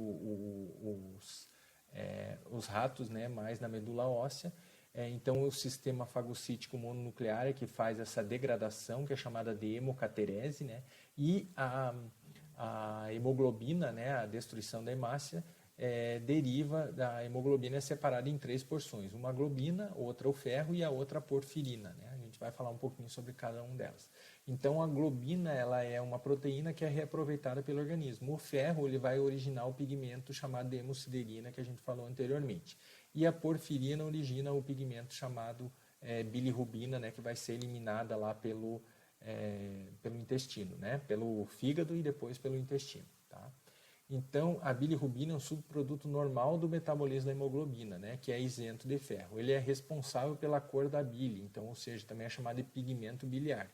os ratos, né, mais na medula óssea. Então, o sistema fagocítico mononuclear é que faz essa degradação, que é chamada de hemocaterese, né, e a hemoglobina, né, a destruição da hemácia, deriva da hemoglobina, é separada em 3 porções, uma globina, outra o ferro e a outra a porfirina, né? A gente vai falar um pouquinho sobre cada uma delas. Então a globina, ela é uma proteína que é reaproveitada pelo organismo. O ferro, ele vai originar o pigmento chamado de hemosiderina, que a gente falou anteriormente. E a porfirina origina o pigmento chamado bilirrubina, né, que vai ser eliminada lá pelo intestino, né, pelo fígado e depois pelo intestino, tá? Então, a bilirrubina é um subproduto normal do metabolismo da hemoglobina, né, que é isento de ferro. Ele é responsável pela cor da bile, então, ou seja, também é chamado de pigmento biliar.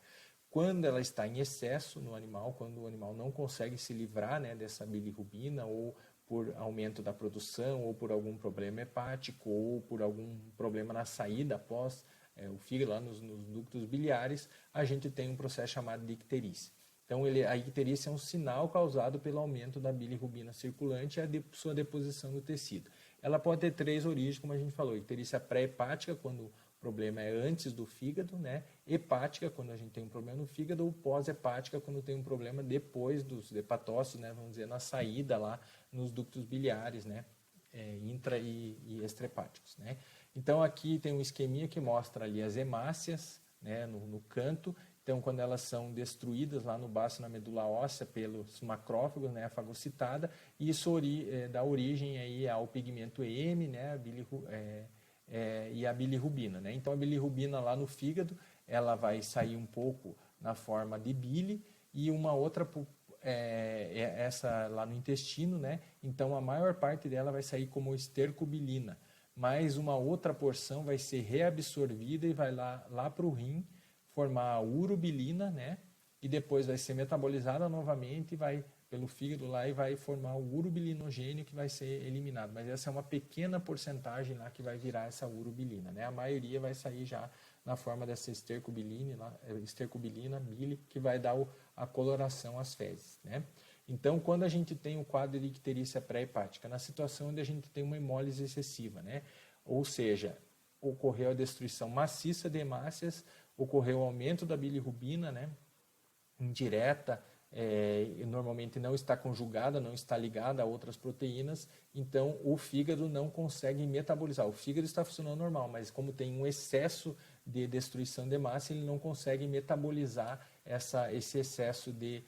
Quando ela está em excesso no animal, quando o animal não consegue se livrar, né, dessa bilirrubina, ou por aumento da produção, ou por algum problema hepático, ou por algum problema na saída após o fígado, lá nos ductos biliares, a gente tem um processo chamado de icterícia. Então, a icterícia é um sinal causado pelo aumento da bilirrubina circulante e a sua deposição no tecido. Ela pode ter 3 origens, como a gente falou: icterícia pré-hepática, quando o problema é antes do fígado, né? Hepática, quando a gente tem um problema no fígado, ou pós-hepática, quando tem um problema depois dos hepatócitos, né? Vamos dizer, na saída lá nos ductos biliares, né? Intra e extrahepáticos, né? Então, aqui tem um esqueminha que mostra ali as hemácias, né? no canto. Então, quando elas são destruídas lá no baço, na medula óssea, pelos macrófagos, né, a fagocitada, isso dá origem aí ao pigmento M, né, e a bilirrubina, né? Então, a bilirrubina lá no fígado, ela vai sair um pouco na forma de bile e uma outra essa lá no intestino, né? Então, a maior parte dela vai sair como estercobilina, mas uma outra porção vai ser reabsorvida e vai lá para o rim, formar a urobilina, né? E depois vai ser metabolizada novamente e vai pelo fígado lá e vai formar o urobilinogênio, que vai ser eliminado. Mas essa é uma pequena porcentagem lá que vai virar essa urobilina, né? A maioria vai sair já na forma dessa estercobilina, bile, que vai dar a coloração às fezes, né? Então, quando a gente tem o quadro de icterícia pré-hepática, na situação onde a gente tem uma hemólise excessiva, né? Ou seja, ocorreu a destruição maciça de hemácias, ocorreu o aumento da bilirrubina, né, indireta, normalmente não está conjugada, não está ligada a outras proteínas, então o fígado não consegue metabolizar. O fígado está funcionando normal, mas como tem um excesso de destruição de hemácia, ele não consegue metabolizar esse excesso de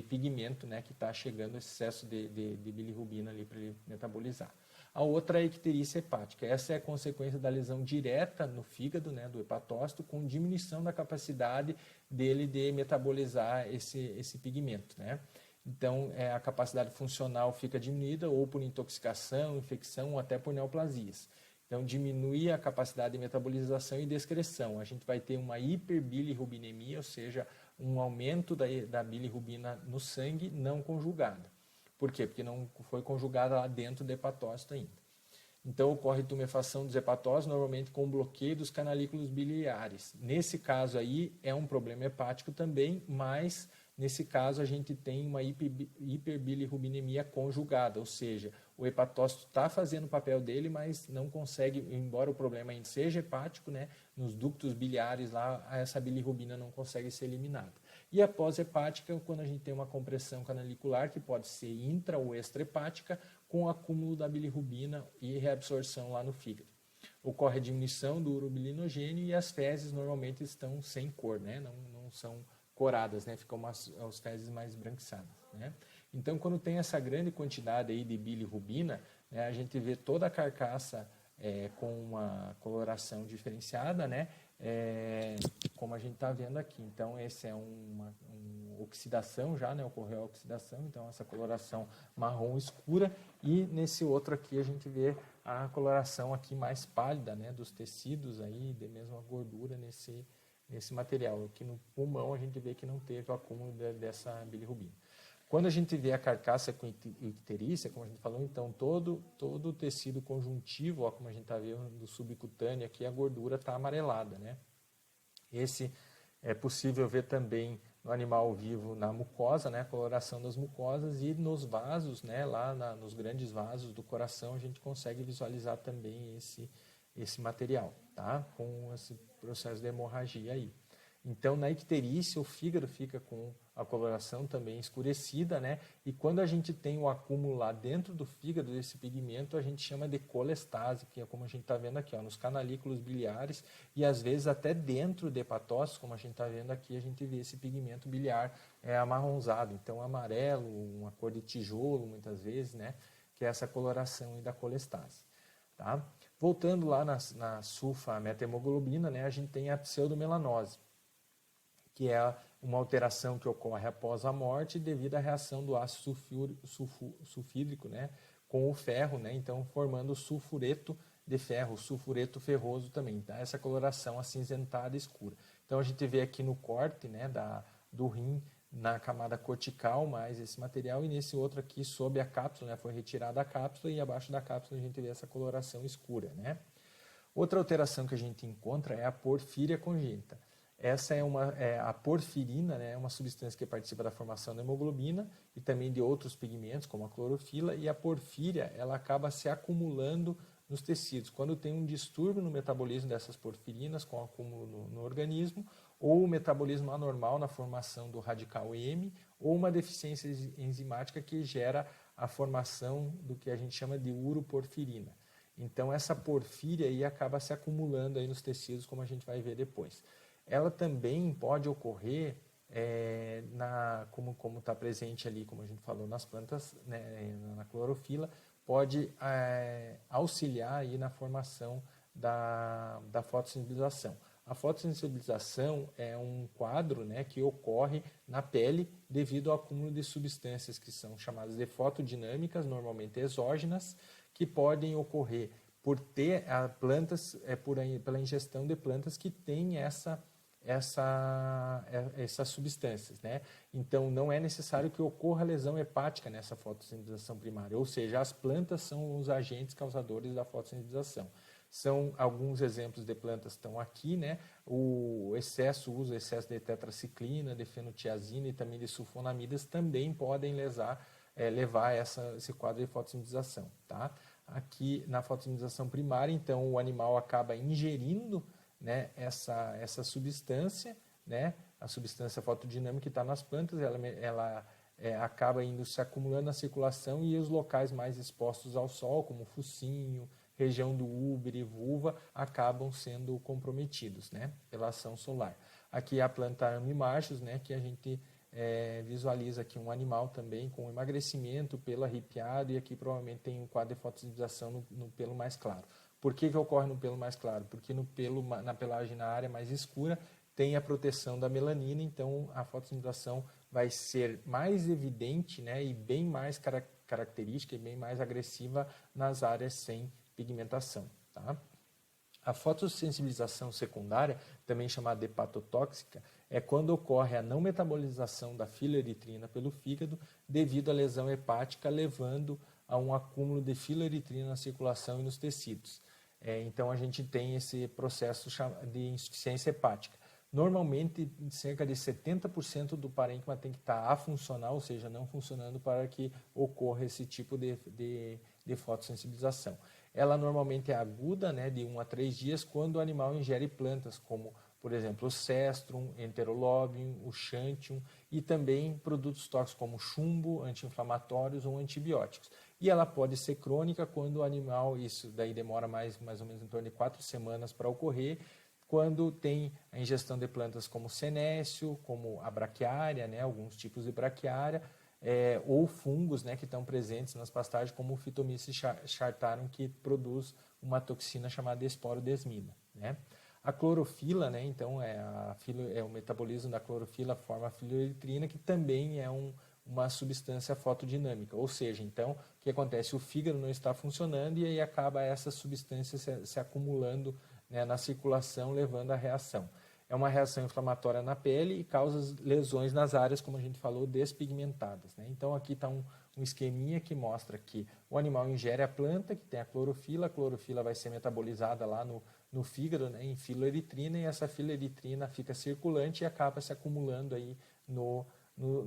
pigmento, né, que está chegando, esse excesso de bilirrubina ali para ele metabolizar. A outra é a icterícia hepática. Essa é a consequência da lesão direta no fígado, né, do hepatócito, com diminuição da capacidade dele de metabolizar esse pigmento, né? Então, a capacidade funcional fica diminuída ou por intoxicação, infecção ou até por neoplasias. Então, diminui a capacidade de metabolização e de excreção. A gente vai ter uma hiperbilirrubinemia, ou seja, um aumento da bilirrubina no sangue não conjugada. Por quê? Porque não foi conjugada lá dentro do hepatócito ainda. Então, ocorre tumefação dos hepatócitos, normalmente com bloqueio dos canalículos biliares. Nesse caso aí, é um problema hepático também, mas nesse caso a gente tem uma hiperbilirrubinemia conjugada, ou seja, o hepatócito está fazendo o papel dele, mas não consegue, embora o problema ainda seja hepático, né, nos ductos biliares lá, essa bilirrubina não consegue ser eliminada. E a pós-hepática, quando a gente tem uma compressão canalicular, que pode ser intra ou extra-hepática, com acúmulo da bilirrubina e reabsorção lá no fígado. Ocorre a diminuição do urobilinogênio e as fezes normalmente estão sem cor, né? Não são coradas, né? Ficam as fezes mais branquiçadas, né? Então, quando tem essa grande quantidade aí de bilirrubina, né, a gente vê toda a carcaça com uma coloração diferenciada, né? Como a gente está vendo aqui. Então, esse é uma oxidação já, né? Ocorreu a oxidação, então essa coloração marrom escura. E nesse outro aqui a gente vê a coloração aqui mais pálida, né? Dos tecidos aí, de mesmo a gordura nesse material. Aqui no pulmão a gente vê que não teve o acúmulo dessa bilirrubina. Quando a gente vê a carcaça com icterícia, como a gente falou, então todo o tecido conjuntivo, ó, como a gente está vendo do subcutâneo aqui, a gordura está amarelada, né? Esse é possível ver também no animal vivo na mucosa, né? A coloração das mucosas, e nos vasos, né? Lá nos grandes vasos do coração a gente consegue visualizar também esse material, tá? Com esse processo de hemorragia aí. Então, na icterícia, o fígado fica com a coloração também escurecida, né? E quando a gente tem o acúmulo lá dentro do fígado desse pigmento, a gente chama de colestase, que é como a gente está vendo aqui, ó, nos canalículos biliares, e às vezes até dentro de hepatócitos, como a gente está vendo aqui, a gente vê esse pigmento biliar amarronzado, então amarelo, uma cor de tijolo muitas vezes, né? Que é essa coloração da colestase, tá? Voltando lá na sulfa-metahemoglobina, né? A gente tem a pseudomelanose, que é uma alteração que ocorre após a morte devido à reação do ácido sulfídrico, né, com o ferro, né, então formando o sulfureto de ferro, sulfureto ferroso também, tá? Essa coloração acinzentada escura. Então a gente vê aqui no corte, né, do rim, na camada cortical, mais esse material, e nesse outro aqui sob a cápsula, né, foi retirada a cápsula, e abaixo da cápsula a gente vê essa coloração escura, né? Outra alteração que a gente encontra é a porfíria congênita. Essa a porfirina, né, é uma substância que participa da formação da hemoglobina e também de outros pigmentos, como a clorofila, e a porfíria ela acaba se acumulando nos tecidos. Quando tem um distúrbio no metabolismo dessas porfirinas, com acúmulo no organismo, ou o metabolismo anormal na formação do radical M, ou uma deficiência enzimática que gera a formação do que a gente chama de uroporfirina. Então, essa porfíria aí acaba se acumulando aí nos tecidos, como a gente vai ver depois. Ela também pode ocorrer, como está presente ali, como a gente falou, nas plantas, né, na clorofila, pode auxiliar aí na formação da fotossensibilização. A fotossensibilização é um quadro, né, que ocorre na pele devido ao acúmulo de substâncias que são chamadas de fotodinâmicas, normalmente exógenas, que podem ocorrer por ter plantas, pela ingestão de plantas que têm essas substâncias, né? Então, não é necessário que ocorra lesão hepática nessa fotossintetização primária, ou seja, as plantas são os agentes causadores da fotossintetização. São alguns exemplos de plantas estão aqui, né? O uso excesso de tetraciclina, de fenotiazina e também de sulfonamidas também podem levar esse quadro de fotossintetização, tá? Aqui na fotossintetização primária, então, o animal acaba ingerindo, né, essa substância, né, a substância fotodinâmica que está nas plantas, ela acaba se acumulando na circulação, e os locais mais expostos ao sol, como o focinho, região do úbere, vulva, acabam sendo comprometidos, né, pela ação solar. Aqui a planta amimachos, né, que a gente visualiza aqui um animal também com emagrecimento, pelo arrepiado, e aqui provavelmente tem um quadro de fotossintetização no pelo mais claro. Por que ocorre no pelo mais claro? Porque na pelagem, na área mais escura, tem a proteção da melanina, então a fotossintetização vai ser mais evidente, né, e bem mais característica e bem mais agressiva nas áreas sem pigmentação, tá? A fotossensibilização secundária, também chamada hepatotóxica, é quando ocorre a não metabolização da filoeritrina pelo fígado devido à lesão hepática, levando a um acúmulo de filoeritrina na circulação e nos tecidos. Então, a gente tem esse processo de insuficiência hepática. Normalmente, cerca de 70% do parênquima tem que estar afuncional, ou seja, não funcionando, para que ocorra esse tipo de fotossensibilização. Ela normalmente é aguda, né, de 1 a 3 dias, quando o animal ingere plantas como por exemplo, o cestrum, enterolobium, o xanthium e também produtos tóxicos como chumbo, anti-inflamatórios ou antibióticos. E ela pode ser crônica quando o animal, isso daí demora mais ou menos em torno de 4 semanas para ocorrer, quando tem a ingestão de plantas como senécio, como a braquiária, né, alguns tipos de braquiária, ou fungos, né, que estão presentes nas pastagens, como o Phytomyces chartarum, que produz uma toxina chamada esporodesmina, né? A clorofila, né, então, o metabolismo da clorofila forma a fluoeritrina, que também é uma substância fotodinâmica, ou seja, então, o que acontece? O fígado não está funcionando e aí acaba essa substância se acumulando, né, na circulação, levando à reação. É uma reação inflamatória na pele e causa lesões nas áreas, como a gente falou, despigmentadas, né? Então, aqui está um esqueminha que mostra que o animal ingere a planta, que tem a clorofila vai ser metabolizada lá no fígado, né, em filoeritrina, e essa filoeritrina fica circulante e acaba se acumulando aí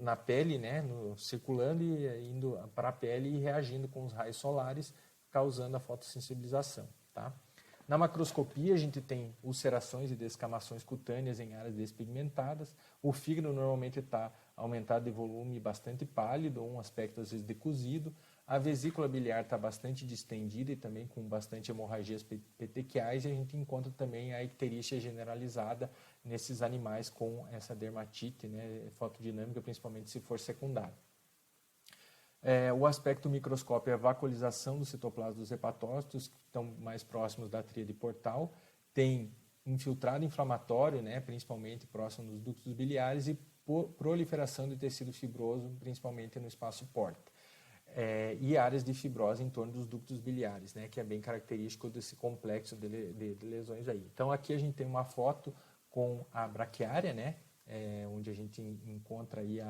na pele, né, circulando e indo para a pele e reagindo com os raios solares, causando a fotossensibilização, tá? Na macroscopia, a gente tem ulcerações e descamações cutâneas em áreas despigmentadas. O fígado normalmente está aumentado de volume, bastante pálido, um aspecto às vezes decozido. A vesícula biliar está bastante distendida e também com bastante hemorragias petequiais. E a gente encontra também a icterícia generalizada nesses animais com essa dermatite, né, fotodinâmica, principalmente se for secundária. O aspecto microscópio é a vacuolização do citoplasma dos hepatócitos, que estão mais próximos da tríade portal. Tem infiltrado inflamatório, né, principalmente próximo dos ductos biliares, e proliferação de tecido fibroso, principalmente no espaço porta. E áreas de fibrose em torno dos ductos biliares, né, que é bem característico desse complexo de lesões aí. Então, aqui a gente tem uma foto com a braquiária, né, onde a gente encontra aí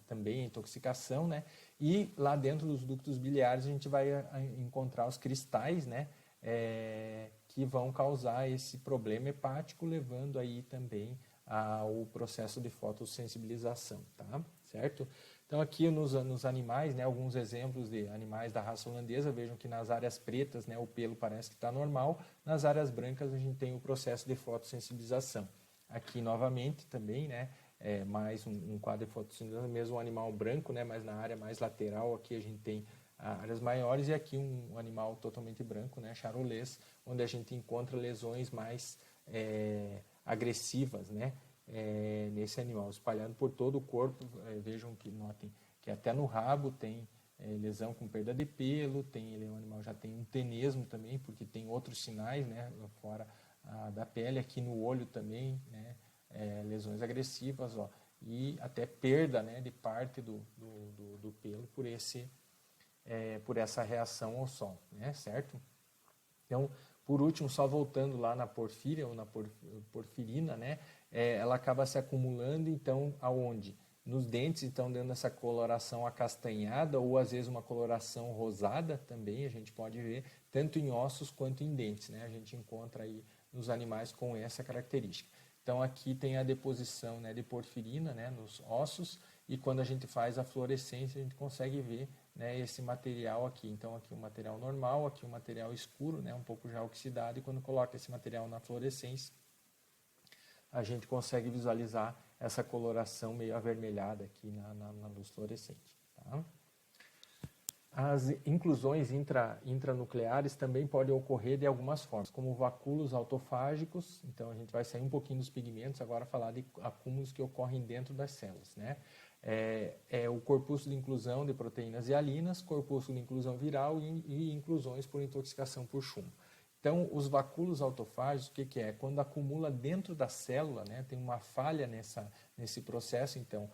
também a intoxicação, né? E lá dentro dos ductos biliares a gente vai encontrar os cristais, né? Que vão causar esse problema hepático, levando aí também ao processo de fotossensibilização, tá? Certo? Então aqui nos animais, né, alguns exemplos de animais da raça holandesa, vejam que nas áreas pretas, né, o pelo parece que está normal, nas áreas brancas a gente tem o processo de fotossensibilização. Aqui novamente também, né, mais um quadro de fotossíntese, mesmo um animal branco, né, mas na área mais lateral aqui a gente tem áreas maiores, e aqui um animal totalmente branco, né, charolês, onde a gente encontra lesões mais agressivas, né, nesse animal, espalhado por todo o corpo. Vejam que, notem que até no rabo tem lesão com perda de pelo, o animal já tem um tenesmo também, porque tem outros sinais, né, fora da pele, aqui no olho também, né, lesões agressivas, ó, e até perda, né, de parte do pelo por essa reação ao sol, né, certo? Então, por último, só voltando lá na porfíria ou na porfirina, né, ela acaba se acumulando, então, aonde? Nos dentes, então, dando essa coloração acastanhada ou às vezes uma coloração rosada também, a gente pode ver, tanto em ossos quanto em dentes, né, a gente encontra aí nos animais com essa característica. Então, aqui tem a deposição, né, de porfirina, né, nos ossos, e quando a gente faz a fluorescência, a gente consegue ver, né, esse material aqui. Então, aqui o material normal, aqui o material escuro, né, um pouco já oxidado, e quando coloca esse material na fluorescência, a gente consegue visualizar essa coloração meio avermelhada aqui na luz fluorescente. Tá? As inclusões intranucleares também podem ocorrer de algumas formas, como vacúolos autofágicos. Então, a gente vai sair um pouquinho dos pigmentos, agora falar de acúmulos que ocorrem dentro das células, né? O corpúsculo de inclusão de proteínas hialinas, corpúsculo de inclusão viral e inclusões por intoxicação por chumbo. Então, os vacúolos autofágicos, o que é? Quando acumula dentro da célula, né, tem uma falha nesse processo, então,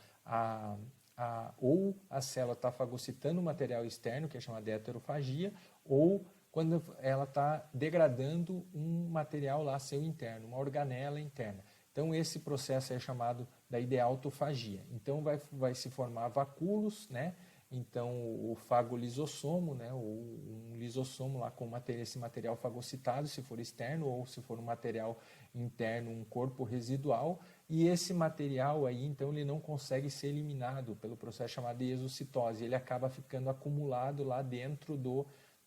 ou a célula está fagocitando o material externo, que é chamado de heterofagia, ou quando ela está degradando um material lá seu interno, uma organela interna. Então, esse processo é chamado daí de autofagia. Então, vai se formar vacúolos, né? Então, o fagolisossomo, né, ou um lisossomo lá com esse material fagocitado, se for externo, ou se for um material interno, um corpo residual, e esse material aí, então, ele não consegue ser eliminado pelo processo chamado de exocitose, ele acaba ficando acumulado lá dentro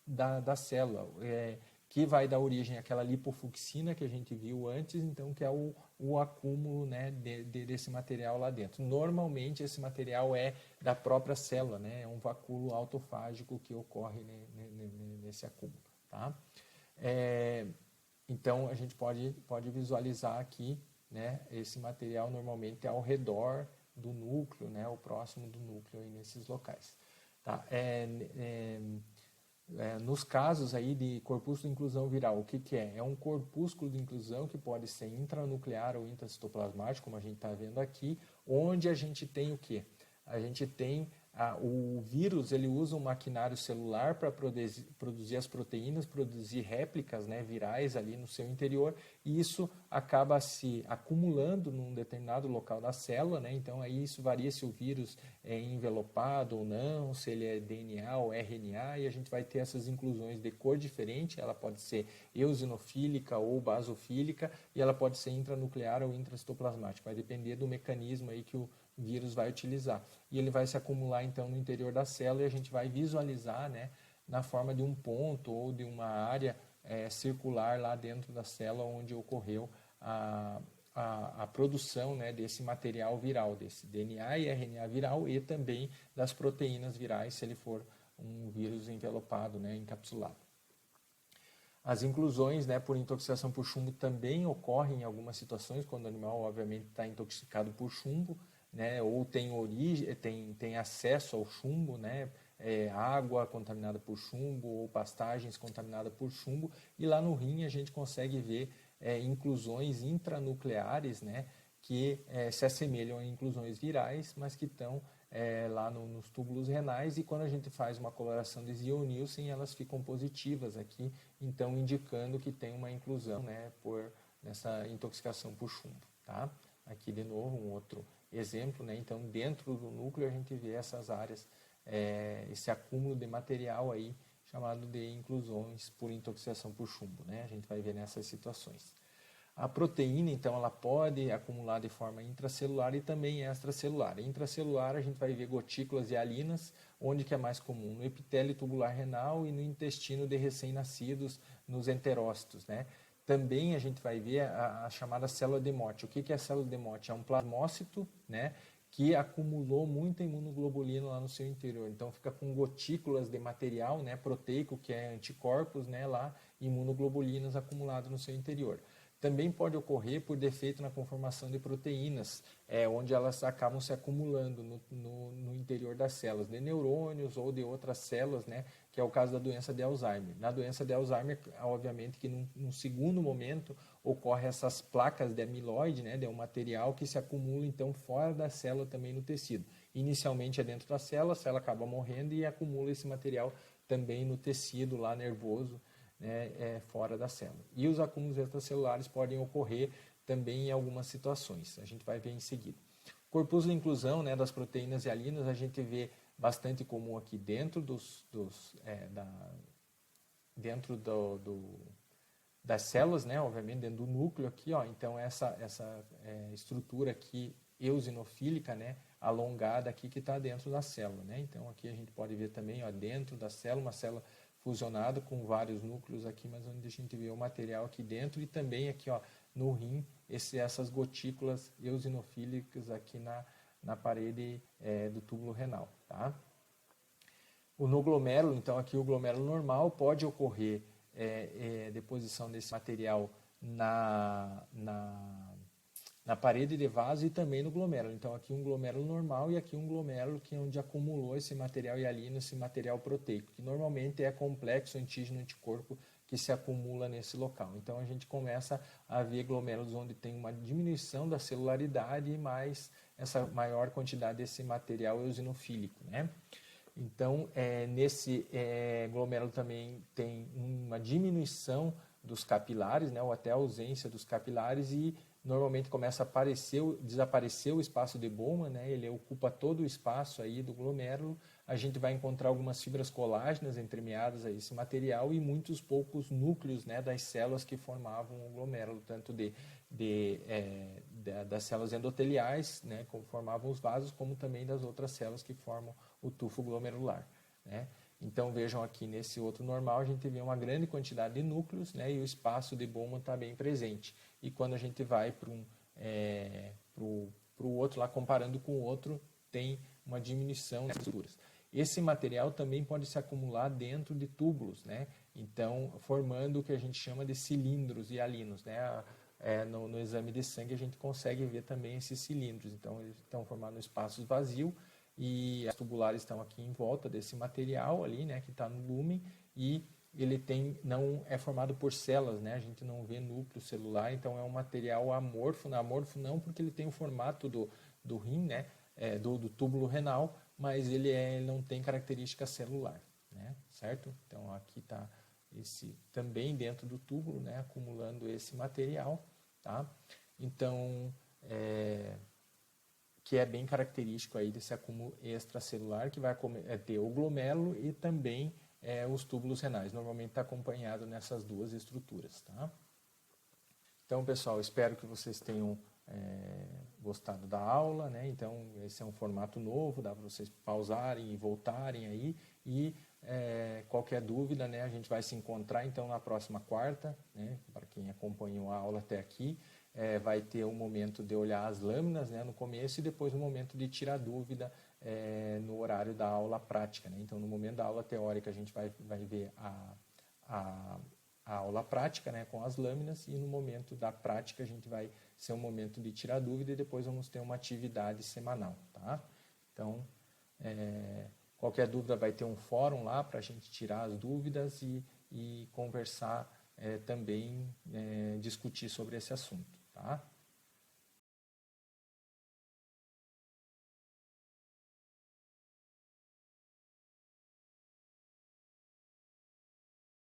da célula, que vai dar origem àquela lipofucsina que a gente viu antes, então que é o acúmulo, né, desse material lá dentro. Normalmente esse material é da própria célula, né, é um vacúolo autofágico que ocorre nesse acúmulo. Tá? Então a gente pode visualizar aqui, né, esse material normalmente ao redor do núcleo, né, ou próximo do núcleo aí nesses locais. Tá? Nos casos aí de corpúsculo de inclusão viral, o que é? É um corpúsculo de inclusão que pode ser intranuclear ou intracitoplasmático, como a gente está vendo aqui, onde a gente tem o quê? A gente tem o vírus, ele usa um maquinário celular para produzir as proteínas, produzir réplicas, né, virais ali no seu interior, e isso acaba se acumulando num determinado local da célula, né? Então aí isso varia se o vírus é envelopado ou não, se ele é DNA ou RNA, e a gente vai ter essas inclusões de cor diferente, ela pode ser eosinofílica ou basofílica, e ela pode ser intranuclear ou intracitoplasmática, vai depender do mecanismo aí que o vírus vai utilizar. E ele vai se acumular então no interior da célula e a gente vai visualizar, né, na forma de um ponto ou de uma área circular lá dentro da célula onde ocorreu a produção, né, desse material viral, desse DNA e RNA viral e também das proteínas virais, se ele for um vírus envelopado, né, encapsulado. As inclusões, né, por intoxicação por chumbo também ocorrem em algumas situações, quando o animal, obviamente, está intoxicado por chumbo, né, ou tem origem, tem acesso ao chumbo, né, água contaminada por chumbo ou pastagens contaminadas por chumbo, e lá no rim a gente consegue ver inclusões intranucleares, né, que se assemelham a inclusões virais, mas que estão lá nos túbulos renais, e quando a gente faz uma coloração de Ziehl-Neelsen, elas ficam positivas aqui, então indicando que tem uma inclusão, né, nessa intoxicação por chumbo. Tá? Aqui de novo um outro exemplo, né? Então dentro do núcleo a gente vê essas áreas, esse acúmulo de material aí chamado de inclusões por intoxicação por chumbo, né? A gente vai ver nessas situações. A proteína, então, ela pode acumular de forma intracelular e também extracelular. Intracelular a gente vai ver gotículas hialinas, onde que é mais comum? No epitélio tubular renal e no intestino de recém-nascidos, nos enterócitos, né? Também a gente vai ver a chamada célula de Motte. O que é a célula de Motte? É um plasmócito, né, que acumulou muita imunoglobulina lá no seu interior. Então fica com gotículas de material, né, proteico, que é anticorpos, né, lá, imunoglobulinas acumuladas no seu interior. Também pode ocorrer por defeito na conformação de proteínas, onde elas acabam se acumulando no interior das células, de neurônios ou de outras células, né, que é o caso da doença de Alzheimer. Na doença de Alzheimer, obviamente que num segundo momento ocorre essas placas de amiloide, né, de um material que se acumula então fora da célula também no tecido. Inicialmente é dentro da célula, a célula acaba morrendo e acumula esse material também no tecido lá nervoso, né, fora da célula. E os acúmulos extracelulares podem ocorrer também em algumas situações. A gente vai ver em seguida. Corpúsculo de inclusão, né, das proteínas hialinas, a gente vê bastante comum aqui dentro das células, né, obviamente dentro do núcleo aqui, ó. Então essa estrutura aqui eosinofílica, né, alongada aqui que está dentro da célula, né. Então aqui a gente pode ver também, ó, dentro da célula, uma célula fusionada com vários núcleos aqui, mas onde a gente vê o material aqui dentro, e também aqui, ó, no rim, essas gotículas eosinofílicas aqui na parede do túbulo renal. Tá? No glomérulo, então aqui o glomérulo normal pode ocorrer deposição desse material na parede de vaso e também no glomérulo. Então aqui um glomérulo normal e aqui um glomérulo que é onde acumulou esse material hialino, esse material proteico, que normalmente é complexo antígeno-anticorpo que se acumula nesse local. Então a gente começa a ver glomérulos onde tem uma diminuição da celularidade e mais essa maior quantidade desse material eosinofílico, né? Então, nesse glomérulo também tem uma diminuição dos capilares, né, ou até a ausência dos capilares, e normalmente começa a desaparecer o espaço de Bowman, né, ele ocupa todo o espaço aí do glomérulo. A gente vai encontrar algumas fibras colágenas entremeadas a esse material e muitos poucos núcleos, né, das células que formavam o glomérulo, tanto das células endoteliais, né, como formavam os vasos, como também das outras células que formam o tufo glomerular, né? Então vejam aqui nesse outro normal a gente vê uma grande quantidade de núcleos, né, e o espaço de Bowman está bem presente. E quando a gente vai para o outro lá, comparando com o outro, tem uma diminuição das estruturas. Esse material também pode se acumular dentro de túbulos, né? Então formando o que a gente chama de cilindros hialinos, né? No exame de sangue a gente consegue ver também esses cilindros. Então eles estão formados em espaços vazios e as tubulares estão aqui em volta desse material ali, né? Que está no lúmen e ele não é formado por células, né? A gente não vê núcleo celular, então é um material amorfo. Amorfo não porque ele tem o formato do rim, né? Do túbulo renal, mas ele não tem característica celular, né? Certo? Então aqui está esse também dentro do túbulo, né? Acumulando esse material, tá? Então que é bem característico aí desse acúmulo extracelular que vai ter o glomérulo e também os túbulos renais. Normalmente está acompanhado nessas duas estruturas, tá? Então, pessoal, espero que vocês tenham gostado da aula, né? Então, esse é um formato novo, dá para vocês pausarem e voltarem aí. E qualquer dúvida, né? A gente vai se encontrar então na próxima quarta, né? Para quem acompanhou a aula até aqui, vai ter um momento de olhar as lâminas, né? No começo e depois um momento de tirar dúvida no horário da aula prática, né? Então, no momento da aula teórica, a gente vai ver a aula prática, né, com as lâminas, e no momento da prática a gente vai ser um momento de tirar dúvida e depois vamos ter uma atividade semanal, tá? Então, qualquer dúvida vai ter um fórum lá para a gente tirar as dúvidas e conversar também, discutir sobre esse assunto, tá?